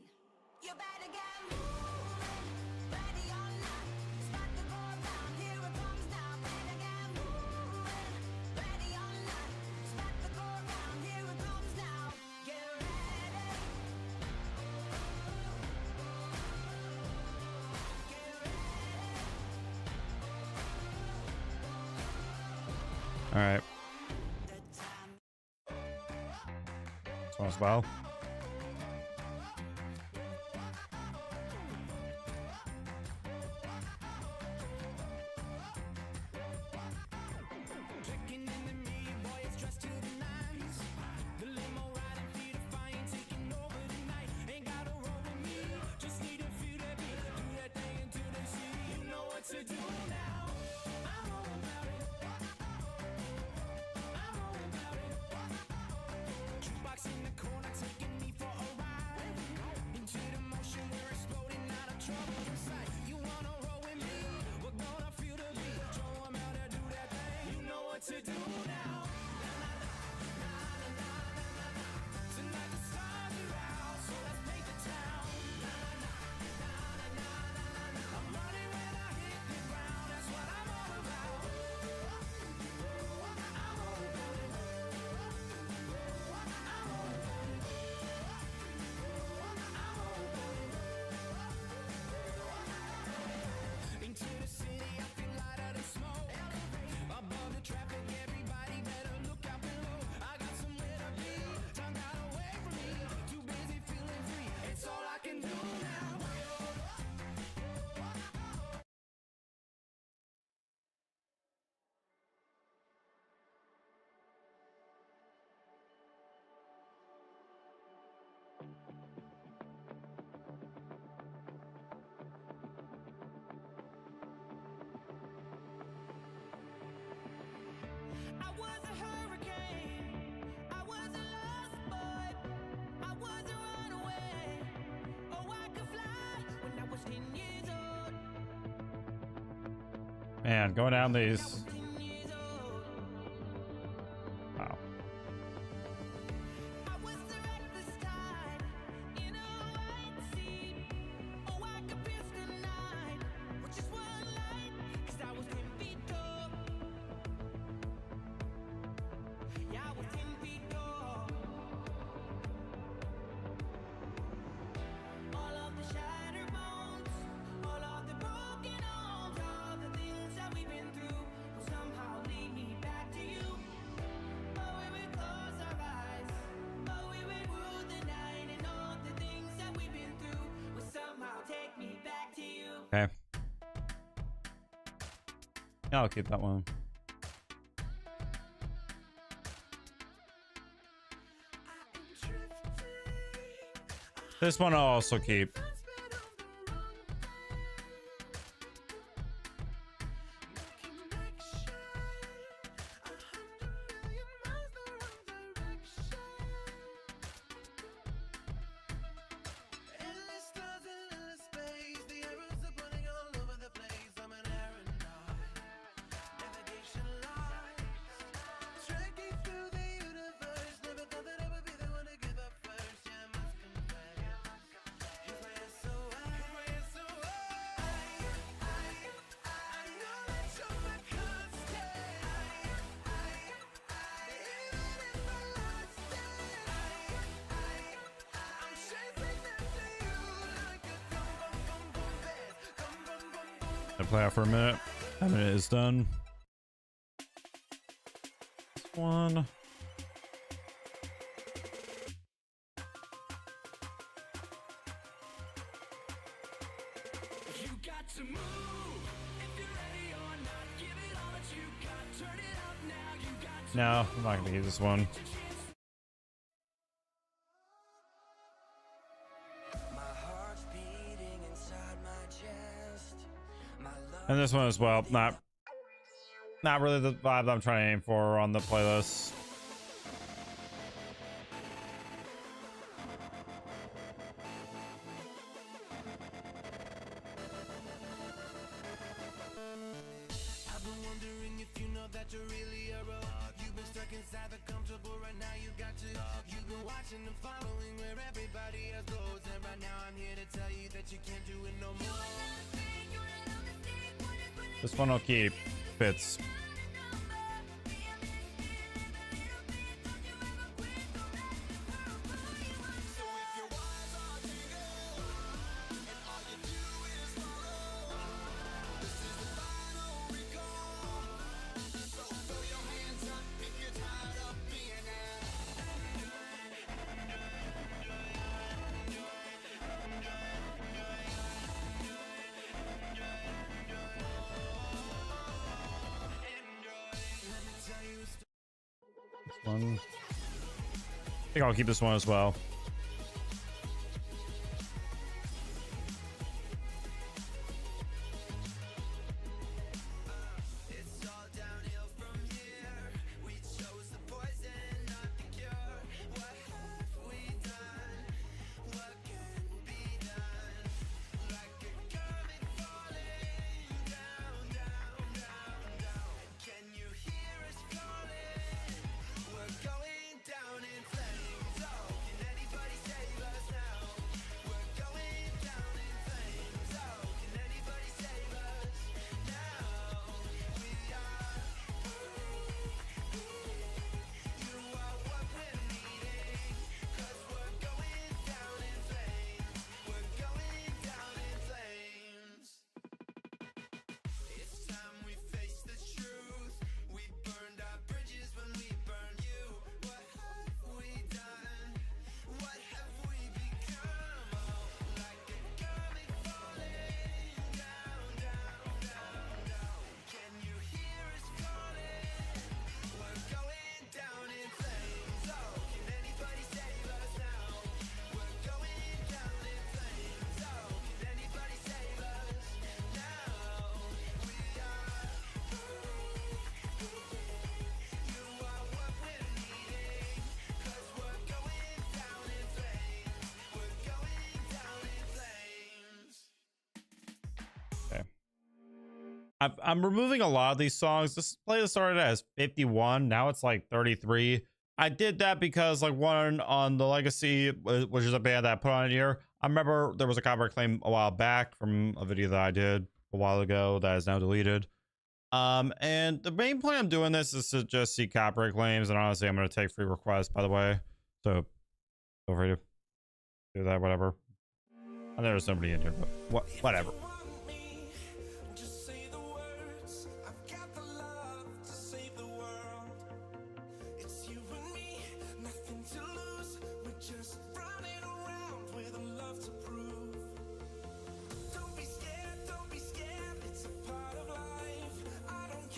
You better get moving. Ready or not, it's about to go down. Here it comes now. Better get moving. Ready or not, it's about to go down. Here it comes now. Get ready. Get ready. All right. The time. This one as well. Checking in the mirror, boy, it's dressed to the nines. The limo riding, feet of fire, taking over the night. Ain't gotta roll with me, just need a few that beat. Do that thing until they see. You know what to do now. I'm all about it. I'm all about it. Jukebox in the corner, taking me for a ride. Into the motion, we're exploding out of trouble inside. You wanna roll with me? We're gonna feel the beat. Show 'em how to do that thing. You know what to do now. Tonight the stars are out, so let's make the town. I'm running when I hit the ground. That's what I'm all about. I'm all about it. I'm all about it. I'm all about it. Into the city, I feel lighter than smoke. Above the traffic, everybody better look out below. I got somewhere to be. Time got away from me. Too busy feeling free. It's all I can do now. I was a hurricane. I was a lost boy. I was a runaway. Oh, I could fly when I was 10 years old. Man, going down these. 10 years old. Wow. I was the reckless tide in a white sea. Oh, I could pierce the night with just one light, 'cause I was 10 feet tall. Yeah, I was 10 feet tall. Yeah, I'll keep that one. This one I'll also keep. I play out for a minute. That minute is done. This one. You got to move if you're ready or not. Give it all that you got. Turn it up now. You got to No, I'm not gonna use this one. My heart's beating inside my chest. My love And this one as well. Not really the vibe I'm trying to aim for on the playlist. I've been wondering if you know that you're really a rogue. You've been stuck inside the comfortable, right now you got to. You've been watching and following where everybody else goes, and right now I'm here to tell you that you can't do it no more. This one I'll keep. Fits. One. I think I'll keep this one as well. It's all downhill from here. We chose the poison, not the cure. What have we done? What can be done? Like a comet falling down, down, down, down. Can you hear us calling? We're going down in flames. Oh, can anybody save us now? We're going down in flames. Oh, can anybody save us now? We are you are what we're needing. 'Cause we're going down in flames. We're going down in flames. It's time we face the truth. We burned our bridges when we burned you. What have we done? What have we become? Oh, like a comet falling down, down, down, down. Can you hear us calling? We're going down in flames. Oh, can anybody save us now? We're going down in flames. Oh, can anybody save us now? We are you are what we're needing. 'Cause we're going down in flames. We're going down in flames. Okay. I'm removing a lot of these songs. This playlist started as 51. Now it's like 33. I did that because like one on the Legacy, which is a band that I put on here. I remember there was a copyright claim a while back from a video that I did a while ago that is now deleted. And the main point I'm doing this is to just see copyright claims, and honestly, I'm going to take free requests, by the way. So feel free to do that, whatever. I know there's somebody in here, but whatever. Want me? Just say the words. I've got the love to save the world. It's you and me, nothing to lose. We're just running around with a love to prove. Don't be scared, don't be scared. It's a part of life. I don't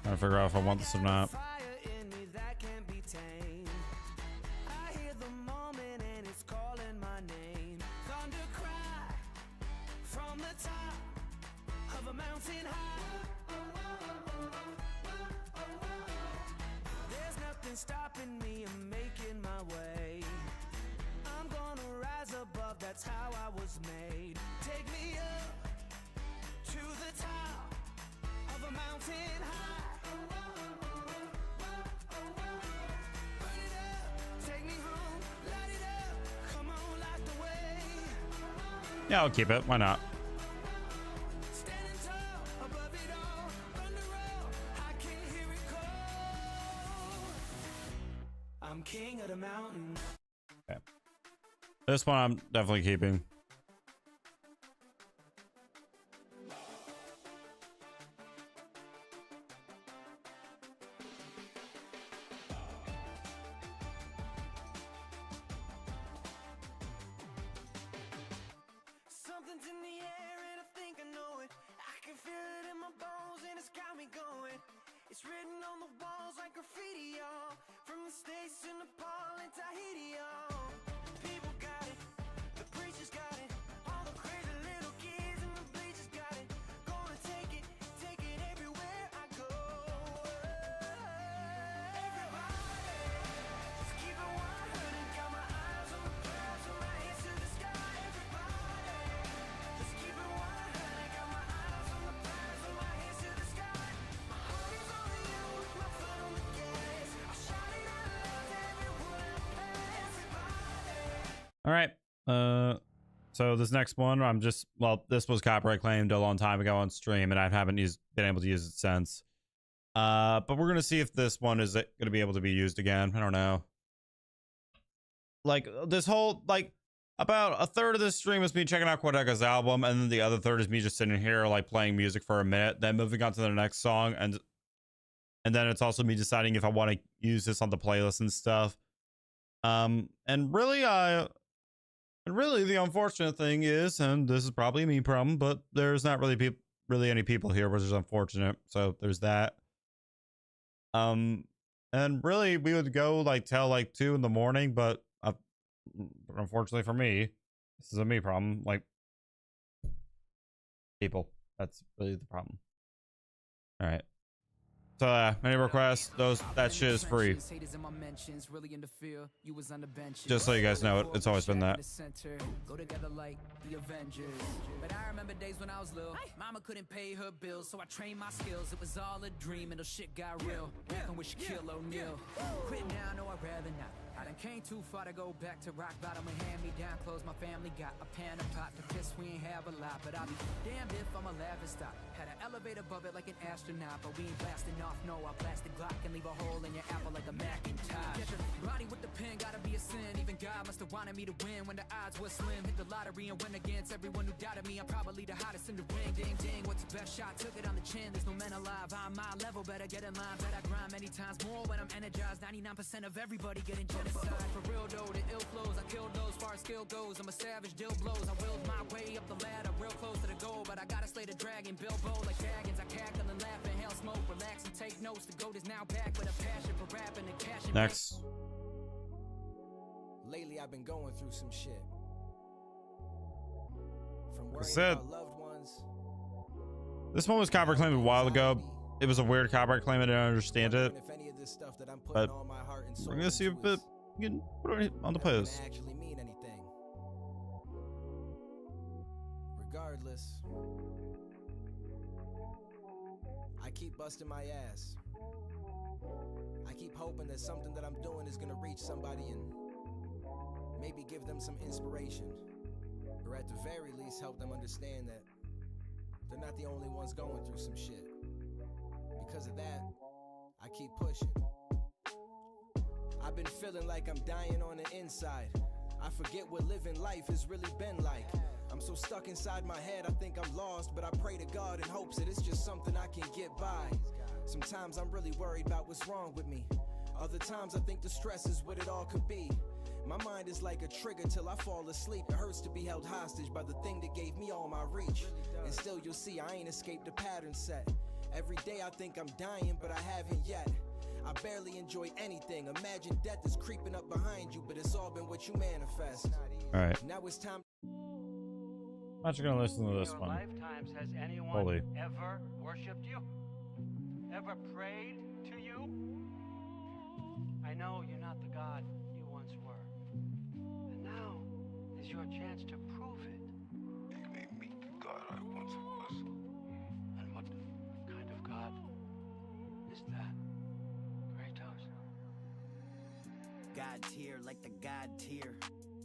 Trying to figure out if I want this or not. Fire in me that can't be tamed. I hear the moment and it's calling my name. Thunder cry from the top of a mountain high. There's nothing stopping me. I'm making my way. I'm gonna rise above. That's how I was made. Take me up to the top of a mountain high. Burn it up, take me home, light it up. Come on, light the way. Yeah, I'll keep it. Why not? Standing tall above it all. Thunder roll, I can hear it call. I'm king of the mountain. Okay. This one I'm definitely keeping. Something's in the air and I think I know it. I can feel it in my bones and it's got me going. It's written on the walls like graffiti, y'all. From the States to Nepal and Tahiti, y'all. People got it, the preachers got it. All the crazy little kids and the bleachers got it. Gonna take it everywhere I go. Everybody, just keep it 100. Got my eyes on the prize with my hands to the sky. Everybody, just keep it 100. Got my eyes on the prize with my hands to the sky. My heart is on you, my foot on the gas. I'll shout it out loud to everyone I pass. Everybody. All right. So this next one, this was copyright claimed a long time ago on stream, and I haven't been able to use it since. But we're gonna see if this one is gonna be able to be used again. I don't know. Like this whole about a third of this stream is me checking out Quadeca's album, and then the other third is me just sitting here like playing music for a minute, then moving on to the next song, and then it's also me deciding if I want to use this on the playlist and stuff. And really the unfortunate thing is, and this is probably a me problem, but there's not really any people here, which is unfortunate. So there's that. And really we would go till 2 in the morning, but unfortunately for me, this is a me problem. People, that's really the problem. All right. So any requests, that shit is free. Just so you guys know, it's always been that. Go together like the Avengers. But I remember days when I was little. Mama couldn't pay her bills, so I trained my skills. It was all a dream until shit got real. Back when we Shaquille O'Neal. Quit now, no, I'd rather not. I done came too far to go back to rock bottom and hand me down clothes. My family got a pan of pot to piss. We ain't have a lot, but I'll be damned if I'm a laugh and stop. Had an elevator above it like an astronaut, but we ain't blasting off. No, I blasted Glock and leave a hole in your apple like a Macintosh. Get your body with the pen, gotta be a sin. Even God must have wanted me to win when the odds were slim. Hit the lottery and win against everyone who doubted me. I'm probably the hottest in the ring. Ding ding, what's the best shot? Took it on the chin. There's no men alive. I'm my level, better get in line. Bet I grind many times more when I'm energized. 99% of everybody getting genocide. For real though, the ill flows. I killed those far as skill goes. I'm a savage, deal blows. I willed my way up the ladder, real close to the goal. But I gotta slay the dragon, Bilbo like dragons. I cackle and laugh, inhale smoke, relax and take notes. The goat is now back with a passion for rapping and cashing. Next. Lately I've been going through some shit. From worrying said, about loved ones. This one was copyright claimed a while ago. It was a weird copyright claim. I didn't understand it. If any of this stuff that I'm putting But all my heart and soul we're gonna see if into it you can put it on the gonna playlist. actually mean anything. Regardless, I keep busting my ass. I keep hoping that something that I'm doing is gonna reach somebody and maybe give them some inspiration, or at the very least help them understand that they're not the only ones going through some shit. Because of that, I keep pushing. I've been feeling like I'm dying on the inside. I forget what living life has really been like. I'm so stuck inside my head, I think I'm lost, but I pray to God in hopes that it's just something I can get by. Sometimes I'm really worried about what's wrong with me. Other times I think the stress is what it all could be. My mind is like a trigger till I fall asleep. It hurts to be held hostage by the thing that gave me all my reach. And still you'll see I ain't escaped the pattern set. Every day I think I'm dying, but I haven't yet. I barely enjoy anything. Imagine death is creeping up behind you, but it's all been what you manifest. All right. Now it's time. I'm not gonna listen to this your one. lifetimes has anyone Holy. ever worshipped you? Ever prayed to you? I know you're not the God you once were. And now is your chance to prove it. Make me the God I once was. And what kind of God is that? Kratos. God tier like the God tier.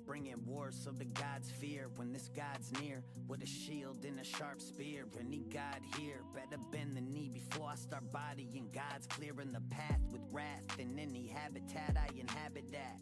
Bringing war so the gods fear when this god's near. With a shield and a sharp spear. Any god here better bend the knee before I start bodying. God's clearing the path with wrath. In any habitat I inhabit that.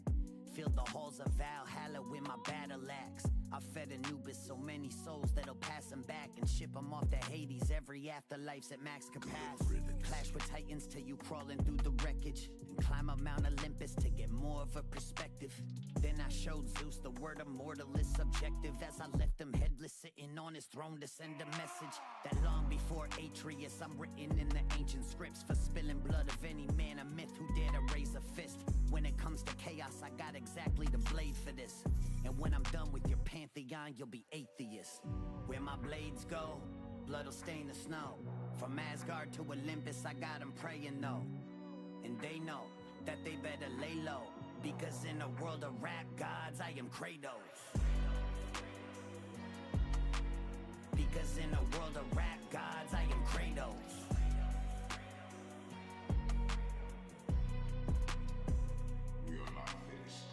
Fill the halls of Valhalla with my battle axe. I fed Anubis so many souls that'll pass them back and ship them off to Hades. Every afterlife's at max capacity. Clash with titans till you crawling through the wreckage. Then climb up Mount Olympus to get more of a perspective. Then I showed Zeus the word immortal is subjective. As I left him headless sitting on his throne to send a message. That long before Atreus I'm written in the ancient scripts. For spilling blood of any man a myth who dare to raise a fist. When it comes to chaos I got exactly the blade for this. And when I'm done with your pantheon you'll be atheist. Where my blades go, blood'll stain the snow. From Asgard to Olympus I got them praying though. And they know that they better lay low. Because in a world of rap gods I am Kratos. Because in a world of rap gods I am Kratos. We are not finished.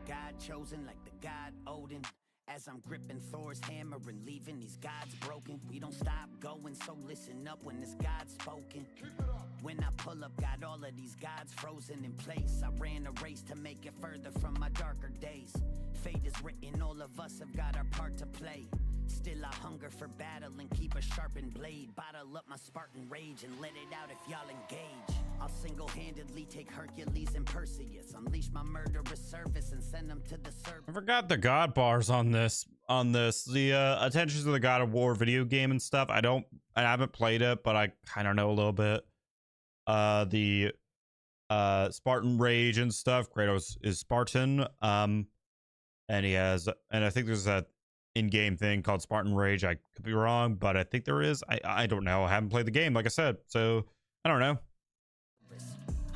God chosen like the god Odin. As I'm gripping Thor's hammer and leaving these gods broken. We don't stop going, so listen up when this God's spoken. When I pull up, got all of these gods frozen in place. I ran a race to make it further from my darker days. Fate is written, all of us have got our part to play. Still I hunger for battle and keep a sharpened blade. Bottle up my Spartan rage and let it out if y'all engage. I'll single-handedly take Hercules and Perseus. Unleash my murderous service and send them to the I serpent. forgot the God bars on this. The Attentions of the God of War video game and stuff. I haven't played it, but I kind of know a little bit. The Spartan Rage and stuff. Kratos is Spartan. And I think there's that in-game thing called Spartan Rage. I could be wrong, but I think there is. I don't know. I haven't played the game, like I said, so I don't know.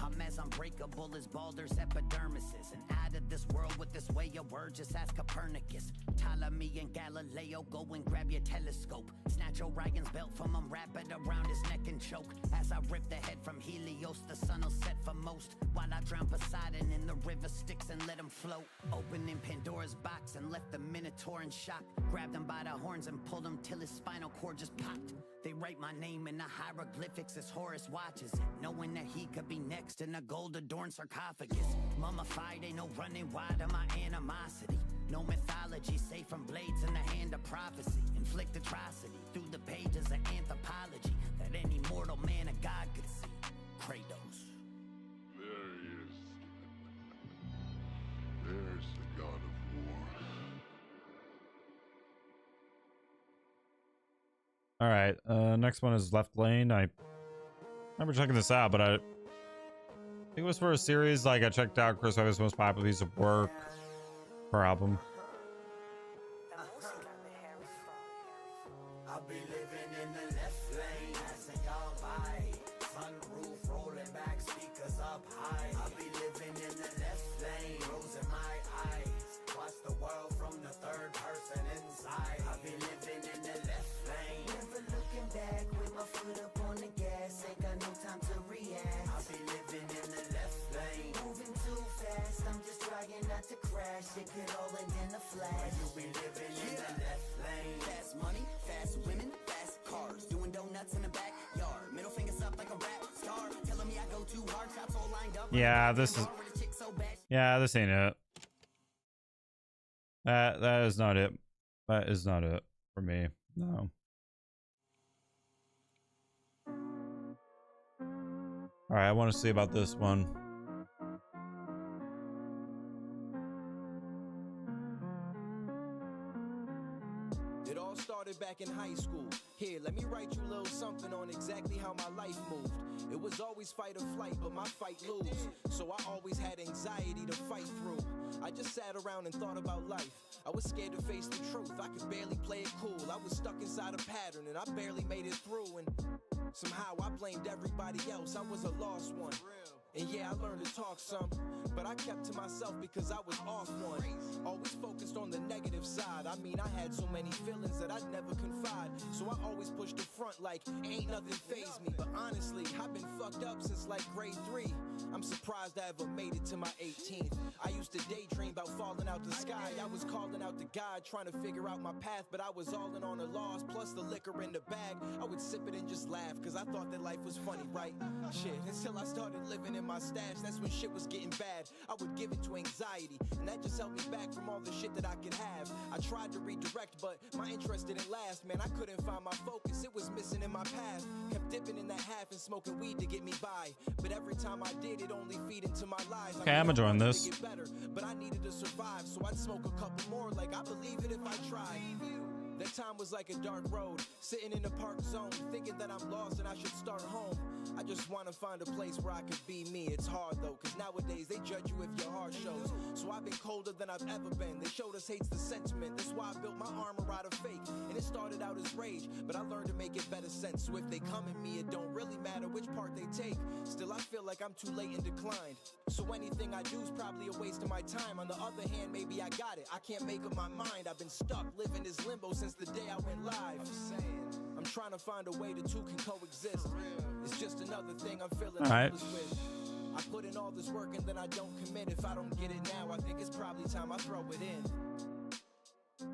I'm as unbreakable as Baldur's epidermises. And out of this world with this way of word, just ask Copernicus. Ptolemy and Galileo, go and grab your telescope. Snatch Orion's belt from him, wrap it around his neck and choke. As I rip the head from Helios, the sun will set for most. While I drown Poseidon in the river Styx and let him float. Opening Pandora's box and left the Minotaur in shock. Grabbed him by the horns and pulled him till his spinal cord just popped. They write my name in the hieroglyphics as Horus watches it, knowing that he could be next in a gold-adorned sarcophagus. Mummified, ain't no running wide of my animosity. No mythology, safe from blades in the hand of prophecy. Inflict atrocity through the pages of anthropology that any mortal man of God could see. Kratos. There he is. There's the God of War. All right, next one is Left Lane. I remember checking this out, but I think it was for a series. Like I checked out Chris Weber's most popular piece of work per album. I'll be living in the left lane, passing y'all by. Sunroof rolling back, speakers up high. I'll be living in the left lane, rose in my eyes. Watch the world from the third person inside. I'll be living in the left lane, never looking back with my foot up on the gas. Ain't got no time to react. I'll be living in the left lane, moving too fast. I'm just trying not to crash. It could all end in a flash. You be living in the left lane. Fast money, fast women, fast cars. Doing donuts in the backyard. Middle fingers up like a rap star. Telling me I go too hard, shots all lined up. Yeah, this is. Yeah, this ain't it. That is not it. That is not it for me. No. All right, I want to see about this one. It all started back in in high school. Here, let me write you a little something on exactly how my life moved. It was always fight or flight, but my fight lose. So I always had anxiety to fight through. I just sat around and thought about life. I was scared to face the truth. I could barely play it cool. I was stuck inside a pattern and I barely made it through. And somehow I blamed everybody else. I was a lost one. And yeah, I learned to talk some, but I kept to myself because I was off one. Always focused on the negative side. I mean, I had so many feelings that I'd never confide. So I always pushed the front like, ain't nothing faze me. But honestly, I've been fucked up since like grade 3. I'm surprised I ever made it to my 18th. I used to daydream about falling out the sky. I was calling out to God, trying to figure out my path. But I was all in on a loss, plus the liquor in the bag. I would sip it and just laugh, cause I thought that life was funny, right? Shit, until I started living in my stash, that's when shit was getting bad. I would give it to anxiety, and that just held me back from all the shit that I could have. I tried to redirect, but my interest didn't last. Man, I couldn't find my focus, it was missing in my path. Kept dipping in that half and smoking weed to get me by. But every time I did, it only feed into my lies. Okay, I'm enjoying this. Better, but I needed to survive, so I'd smoke a couple more, like I believe it if I tried. That time was like a dark road, sitting in a park zone, thinking that I'm lost and I should start home. I just wanna find a place where I could be me. It's hard though, cause nowadays they judge you if your heart shows. So I've been colder than I've ever been. They showed us hate's the sentiment. That's why I built my armor out of fake. And it started out as rage, but I learned to make it better sense. So if they come at me, it don't really matter which part they take. Still, I feel like I'm too late and declined. So anything I do is probably a waste of my time. On the other hand, maybe I got it. I can't make up my mind. I've been stuck living this limbo since the day I went live. I'm trying to find a way the two can coexist. It's just another thing I'm feeling hopeless with. I put in all this work and then I don't commit. If I don't get it now, I think it's probably time I throw it in.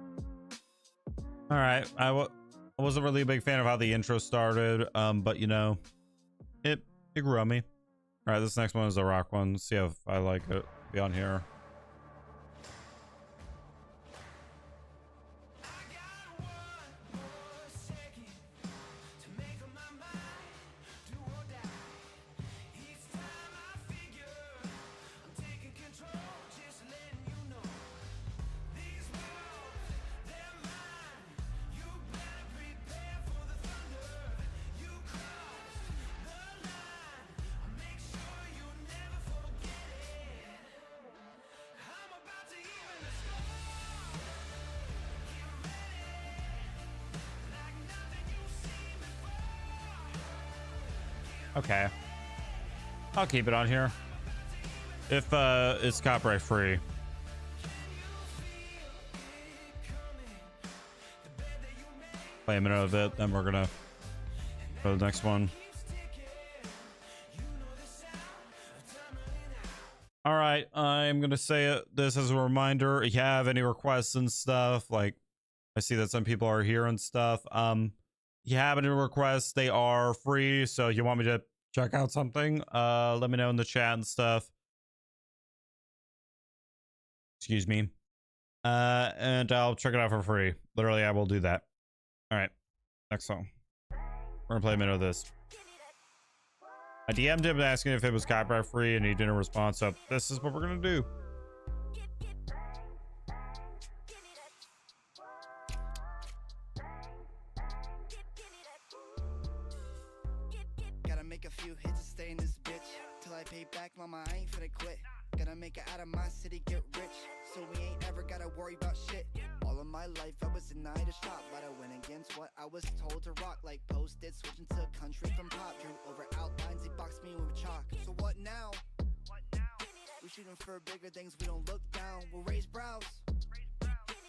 All right, I wasn't really a big fan of how the intro started, but you know, it grew on me. All right, this next one is a rock one. Let's see if I like it. Be on here. Okay, I'll keep it on here if it's copyright free. Play a minute of it, then we're gonna go to the next one. All right, I'm gonna say this as a reminder. If you have any requests and stuff, like I see that some people are here and stuff, you have any requests, they are free. So if you want me to check out something, let me know in the chat and stuff. Excuse me. And I'll check it out for free. Literally, I will do that. All right, next song. We're gonna play a minute of this. I DM'd him asking if it was copyright free and he didn't respond, so this is what we're gonna do. Pay back, mama, I ain't finna quit. Gotta make it out of my city, get rich. So we ain't ever gotta worry about shit. All of my life I was denied a shot, but I went against what I was told to rock. Like Post-it, switching to country from pop. Drew over outlines, he boxed me with chalk. So what now? We shooting for bigger things, we don't look down. We'll raise brows,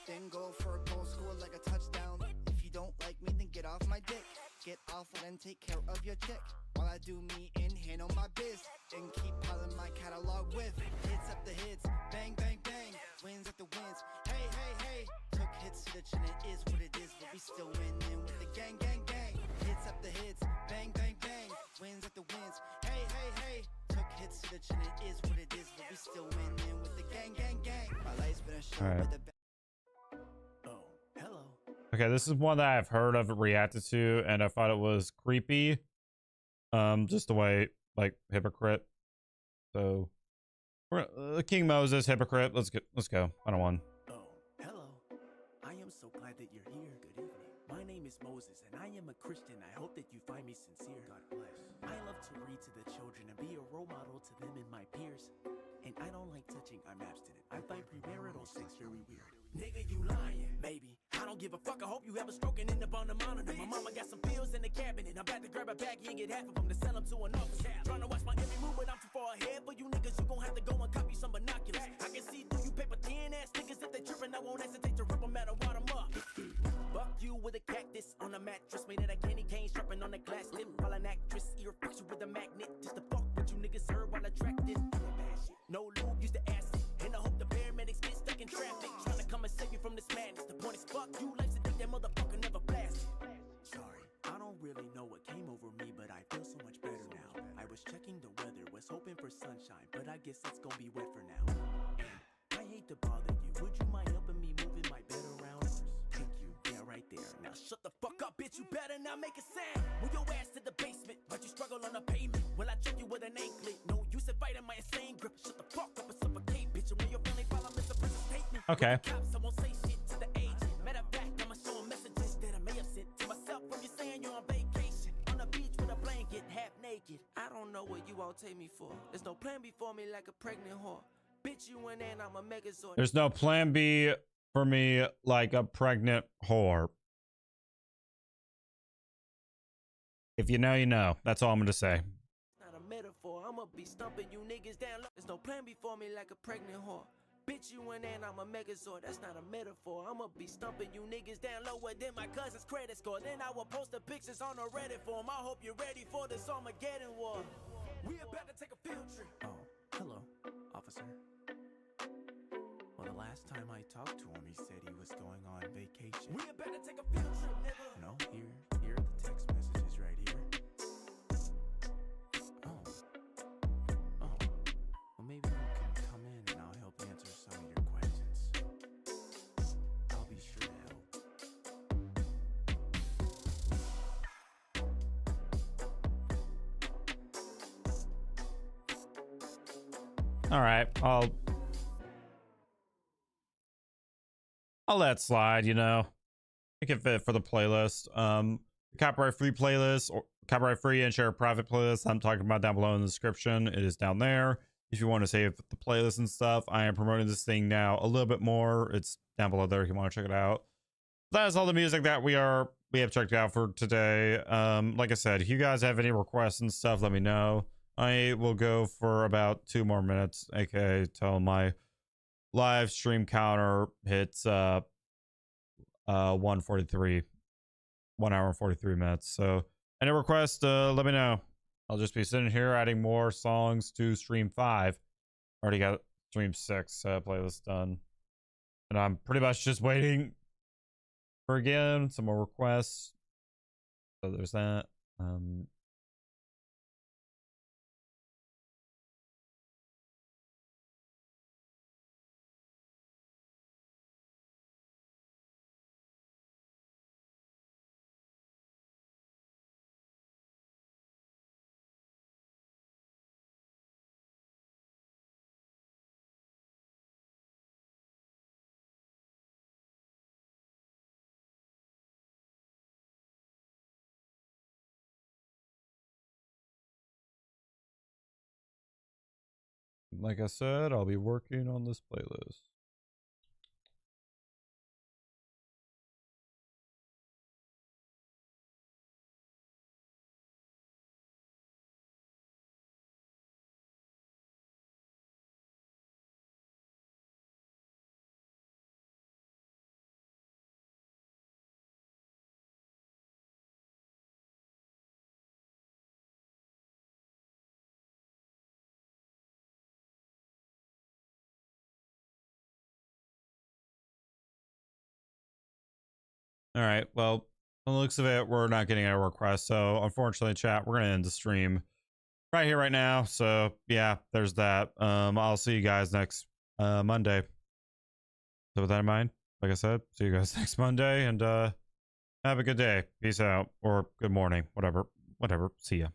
then go for a goal, score like a touchdown. If you don't like me, then get off my dick. Get off and take care of your chick. While I do me and handle my biz. And keep piling my catalog with hits up the hits, bang, bang, bang. Wins at the wins, hey, hey, hey. Took hits to the chin, it is what it is. But we still winning with the gang, gang, gang. Hits up the hits, bang, bang, bang. Wins at the wins, hey, hey, hey. Took hits to the chin, it is what it is. But we still winning with the gang, gang, gang. My life's been a show with the Okay, this is one that I've heard of reacted to, and I thought it was creepy. Just the way, like, hypocrite. So, King Moses, hypocrite. Let's go. I don't want. Oh, hello. I am so glad that you're here. Good evening. My name is is Moses, and I am a Christian. I hope that you find me sincere. God bless. I love to read to the children and be a role model to them and my peers. And I don't like touching, I'm abstinent. I find premarital sex very weird. Nigga, you lying. Maybe. I don't give a fuck. I hope you have a stroke and end up on the monitor. My mama got some pills in the cabinet. I'm about to grab a baggie and get half of them to sell them to an officer. Trying to watch my every move, but I'm too far ahead for you niggas. You gon' have to go and copy some binoculars. I can see through you paper thin ass niggas. If they trippin', I won't hesitate to rip them out and wad them up. Fuck you with a cactus on a mattress made out of candy cane, sharpened on a glass lip. While an actress ear fucks you with a magnet just to fuck what you niggas heard while attracted. No lube, use the acid. And I hope the paramedics get stuck in traffic. Trying to come and save you from this madness. The point is, fuck you, life's a dick, that motherfucker never blasted. Sorry, I don't really know what came over me, but I feel so much better now. I was checking the weather, was hoping for sunshine, but I guess it's gonna be wet for now. And I hate to bother you, would you mind helping me moving my bed around? Thank you, yeah, right there. Now shut the fuck up, bitch, you better not make a sound. Move your ass to the basement, but you struggle on the pavement. Will I check you with an anklet? No use in fighting my insane grip. Shut the fuck up and suffocate, bitch. And when your family follow Mr. Prison statement. Okay. Cops, I won't say shit to the agent. Matter of fact, I'ma show 'em messages that I may have sent to myself when you're saying you're on vacation. On the beach with a blanket, half naked. I don't know what you all take me for. There's no plan before me like a pregnant whore. Bitch, you in there and I'm a megazord. There's no plan B for me like a pregnant whore. If you know, you know. That's all I'm gonna say. Not a metaphor, I'ma be stumping you niggas down low. There's no plan before me like a pregnant whore. Bitch, you in there and I'm a megazord. That's not a metaphor. I'ma be stumping you niggas down lower than my cousin's credit score. Then I will post the pictures on a Reddit forum. I hope you're ready for this Armageddon war. We about to take a field trip. Oh, hello, officer. Well, the last time I talked to him, he said he was going on vacation. We about to take a field trip, nigga. No, here are the text messages right here. Oh. Well, maybe you can come in and I'll help answer some of your questions. I'll be sure to help. All right, I'll let slide, you know. Make it fit for the playlist. Copyright free playlist or copyright free and share a private playlist I'm talking about down below in the description. It is down there. If you want to save the playlist and stuff, I am promoting this thing now a little bit more. It's down below there if you want to check it out. That is all the music that we have checked out for today. Like I said, if you guys have any requests and stuff, let me know. I will go for about 2 more minutes, aka till my live stream counter hits 1:43, 1 hour and 43 minutes. So any requests, let me know. I'll just be sitting here adding more songs to stream 5. Already got stream 6 playlist done, and I'm pretty much just waiting for again some more requests. So there's that. Like I said, I'll be working on this playlist. All right, well, on the looks of it, we're not getting a request, so unfortunately, chat, we're gonna end the stream right here, right now. So yeah, there's that. I'll see you guys next Monday. So with that in mind, like I said, see you guys next Monday, and have a good day. Peace out, or good morning, whatever. See ya.